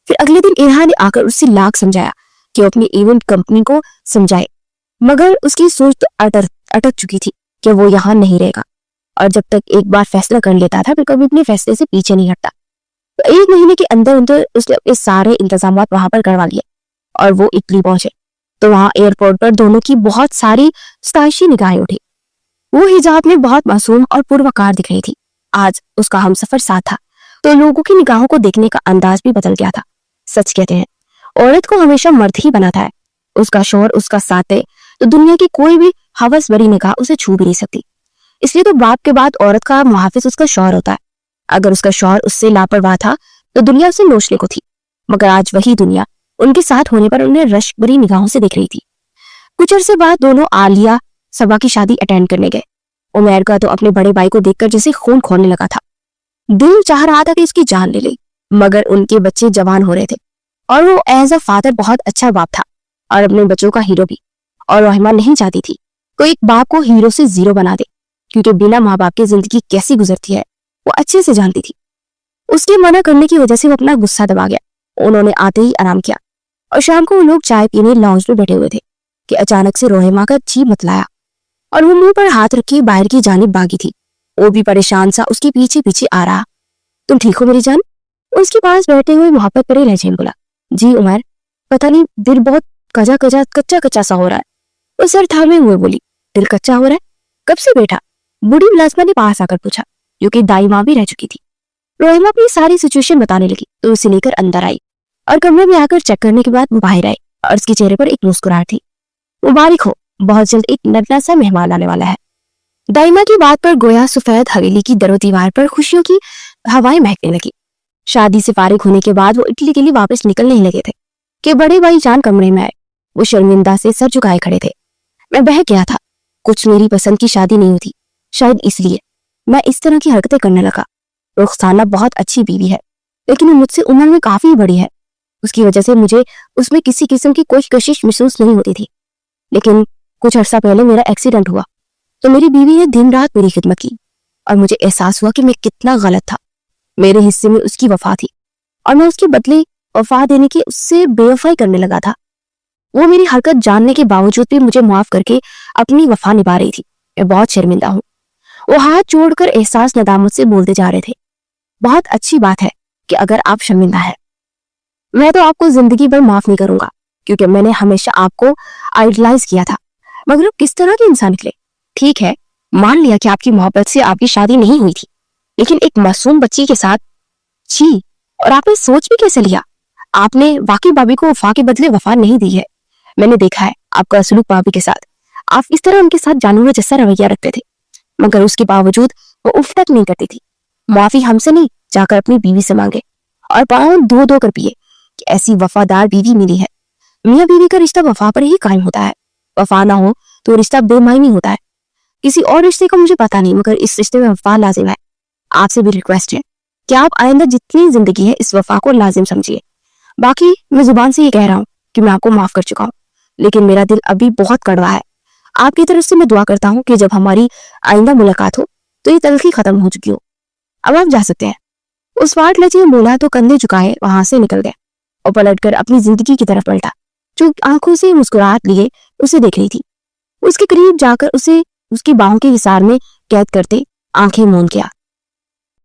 फिर अगले दिन इरहा ने आकर उससे लाख समझाया कि वो अपनी इवेंट कंपनी को समझाए, मगर उसकी सोच तो अटक चुकी थी कि वो यहाँ नहीं रहेगा और जब तक एक बार फैसला कर लेता था फिर कभी अपने फैसले से पीछे नहीं हटता। तो 1 महीने के अंदर उसने अपने सारे इंतजाम वहां पर करवा लिए اور وہ اٹلی پہنچے تو وہاں ایئرپورٹ پر دونوں کی بہت ساری ستائشی نگاہیں اٹھی۔ وہ حجاب میں بہت معصوم اور پروقار دکھ رہی تھی۔ آج اس کا ہمسفر ساتھ تھا تو لوگوں کی نگاہوں کو دیکھنے کا انداز بھی بدل گیا تھا۔ سچ کہتے ہیں عورت کو ہمیشہ مرد ہی بناتا ہے، اس کا شوہر اس کا ساتھ دے تو دنیا کی کوئی بھی ہوس بری نگاہ اسے چھو بھی نہیں سکتی۔ اس لیے تو باپ کے بعد عورت کا محافظ اس کا شوہر ہوتا ہے۔ اگر اس کا شوہر اس سے لاپرواہ تھا تو دنیا اسے نوچنے کو تھی، مگر آج وہی دنیا ان کے ساتھ ہونے پر انہیں رشک بری نگاہوں سے دیکھ رہی تھی۔ کچھ عرصے بعد دونوں عالیہ صبا کی شادی اٹینڈ کرنے گئے۔ عمیر کا تو اپنے بڑے بھائی کو دیکھ کر جیسے خون کھولنے لگا تھا، دل چاہ رہا تھا کہ اس کی جان لے لے، مگر ان کے بچے جوان ہو رہے تھے اور وہ ایز اے فادر بہت اچھا باپ تھا اور اپنے بچوں کا ہیرو بھی، اور رحمہ نہیں چاہتی تھی کوئی ایک باپ کو ہیرو سے زیرو بنا دے، کیونکہ بنا ماں باپ کی زندگی کیسی گزرتی ہے وہ اچھے سے جانتی تھی۔ اس کے منع کرنے کی وجہ سے وہ اپنا غصہ دبا گیا۔ انہوں نے آتے ہی آرام کیا اور شام کو وہ لوگ چائے پینے لاؤنج میں بیٹھے ہوئے تھے کہ اچانک سے رحمہ کا جی متلایا اور وہ منہ پر ہاتھ رکھی باہر کی جانب بھاگی تھی۔ وہ بھی پریشان سا اس کے پیچھے پیچھے آ رہا۔ تم ٹھیک ہو میری جان؟ اس کے پاس بیٹھے ہوئے محبت بھرے لہجے میں بولا۔ جی عمر، پتہ نہیں دل بہت کچا کچا سا ہو رہا ہے۔ وہ سر تھامے ہوئے بولی، دل کچا ہو رہا ہے؟ کب سے بیٹھا؟ بوڑھی ملازمہ نے پاس آ کر پوچھا، جو کہ دائی ماں بھی رہ چکی تھی۔ رحمہ اپنی ساری سچویشن بتانے لگی تو اسے لے کر اندر آئی اور کمرے میں آ کر چیک کرنے کے بعد وہ باہر آئی اور اس کے چہرے پر ایک مسکراہٹ تھی۔ مبارک ہو، بہت جلد ایک ننھا سا مہمان آنے والا ہے۔ دائمہ کی بات پر گویا سفید حویلی کی در و دیوار پر خوشیوں کی ہوائیں مہکنے لگی۔ شادی سے فارغ ہونے کے بعد وہ اٹلی کے لیے واپس نکلنے ہی لگے تھے کہ بڑے بھائی جان کمرے میں آئے۔ وہ شرمندہ سے سر جھکائے کھڑے تھے۔ میں بہک گیا تھا، کچھ میری پسند کی شادی نہیں ہوتی، شاید اس لیے میں اس طرح کی حرکتیں کرنے لگا۔ رخسانہ بہت اچھی بیوی ہے لیکن وہ مجھ سے عمر میں کافی بڑی ہے، اس کی وجہ سے مجھے اس میں کسی قسم کی کوئی کشش محسوس نہیں ہوتی تھی۔ لیکن کچھ عرصہ پہلے میرا ایکسیڈنٹ ہوا تو میری بیوی نے دن رات میری خدمت کی اور مجھے احساس ہوا کہ میں کتنا غلط تھا۔ میرے حصے میں اس کی وفا تھی اور میں اس کے بدلے وفا دینے کی اس سے بے وفائی کرنے لگا تھا۔ وہ میری حرکت جاننے کے باوجود بھی مجھے معاف کر کے اپنی وفا نبھا رہی تھی۔ میں بہت شرمندہ ہوں۔ وہ ہاتھ جوڑ کر احساس ندامت سے بولتے جا رہے تھے۔ بہت اچھی بات ہے کہ اگر آپ شرمندہ ہیں، میں تو آپ کو زندگی بھر معاف نہیں کروں گا کیونکہ میں نے ہمیشہ آپ کو آئیڈلائز کیا تھا، مگر آپ کس طرح کے انسان نکلے۔ ٹھیک ہے، مان لیا کہ آپ کی محبت سے آپ کی شادی نہیں ہوئی تھی، لیکن ایک معصوم بچی کے ساتھ جی، اور آپ نے سوچ بھی کیسے لیا؟ آپ نے واقعی بابی کو وفا کے بدلے وفا نہیں دی ہے۔ میں نے دیکھا ہے آپ کا سلوک بابی کے ساتھ، آپ اس طرح ان کے ساتھ جانوروں جیسا رویہ رکھتے تھے، مگر اس کے باوجود وہ اف تک نہیں کرتی تھی۔ معافی ہم سے نہیں، جا کر اپنی بیوی سے مانگے اور پاؤں دھو دھو کر پیے کہ ایسی وفادار بیوی ملی ہے۔ میاں بیوی کا رشتہ وفا پر ہی قائم ہوتا ہے، وفا نہ ہو تو رشتہ بے معنی ہوتا ہے۔ کسی اور رشتے کا مجھے پتا نہیں، مگر اس رشتے میں وفا لازم ہے۔ آپ سے بھی ریکویسٹ ہے کہ آپ آئندہ جتنی زندگی ہے اس وفا کو لازم سمجھیے۔ باقی میں زبان سے یہ کہہ رہا ہوں کہ میں آپ کو معاف کر چکا ہوں، لیکن میرا دل ابھی بہت کڑوا ہے۔ آپ کی طرف سے میں دعا کرتا ہوں کہ جب ہماری آئندہ ملاقات ہو تو یہ تلخی ختم ہو چکی ہو۔ اب آپ جا سکتے ہیں۔ اس واٹ لچی بولا تو کندھے جھکائے وہاں سے نکل گئے اور پلٹ کر اپنی زندگی کی طرف پلٹا جو آنکھوں سے مسکراہٹ لیے اسے دیکھ رہی تھی۔ اس کے قریب جا کر اسے اس کی باہوں کے حصار میں قید کرتے آنکھیں موند کیا۔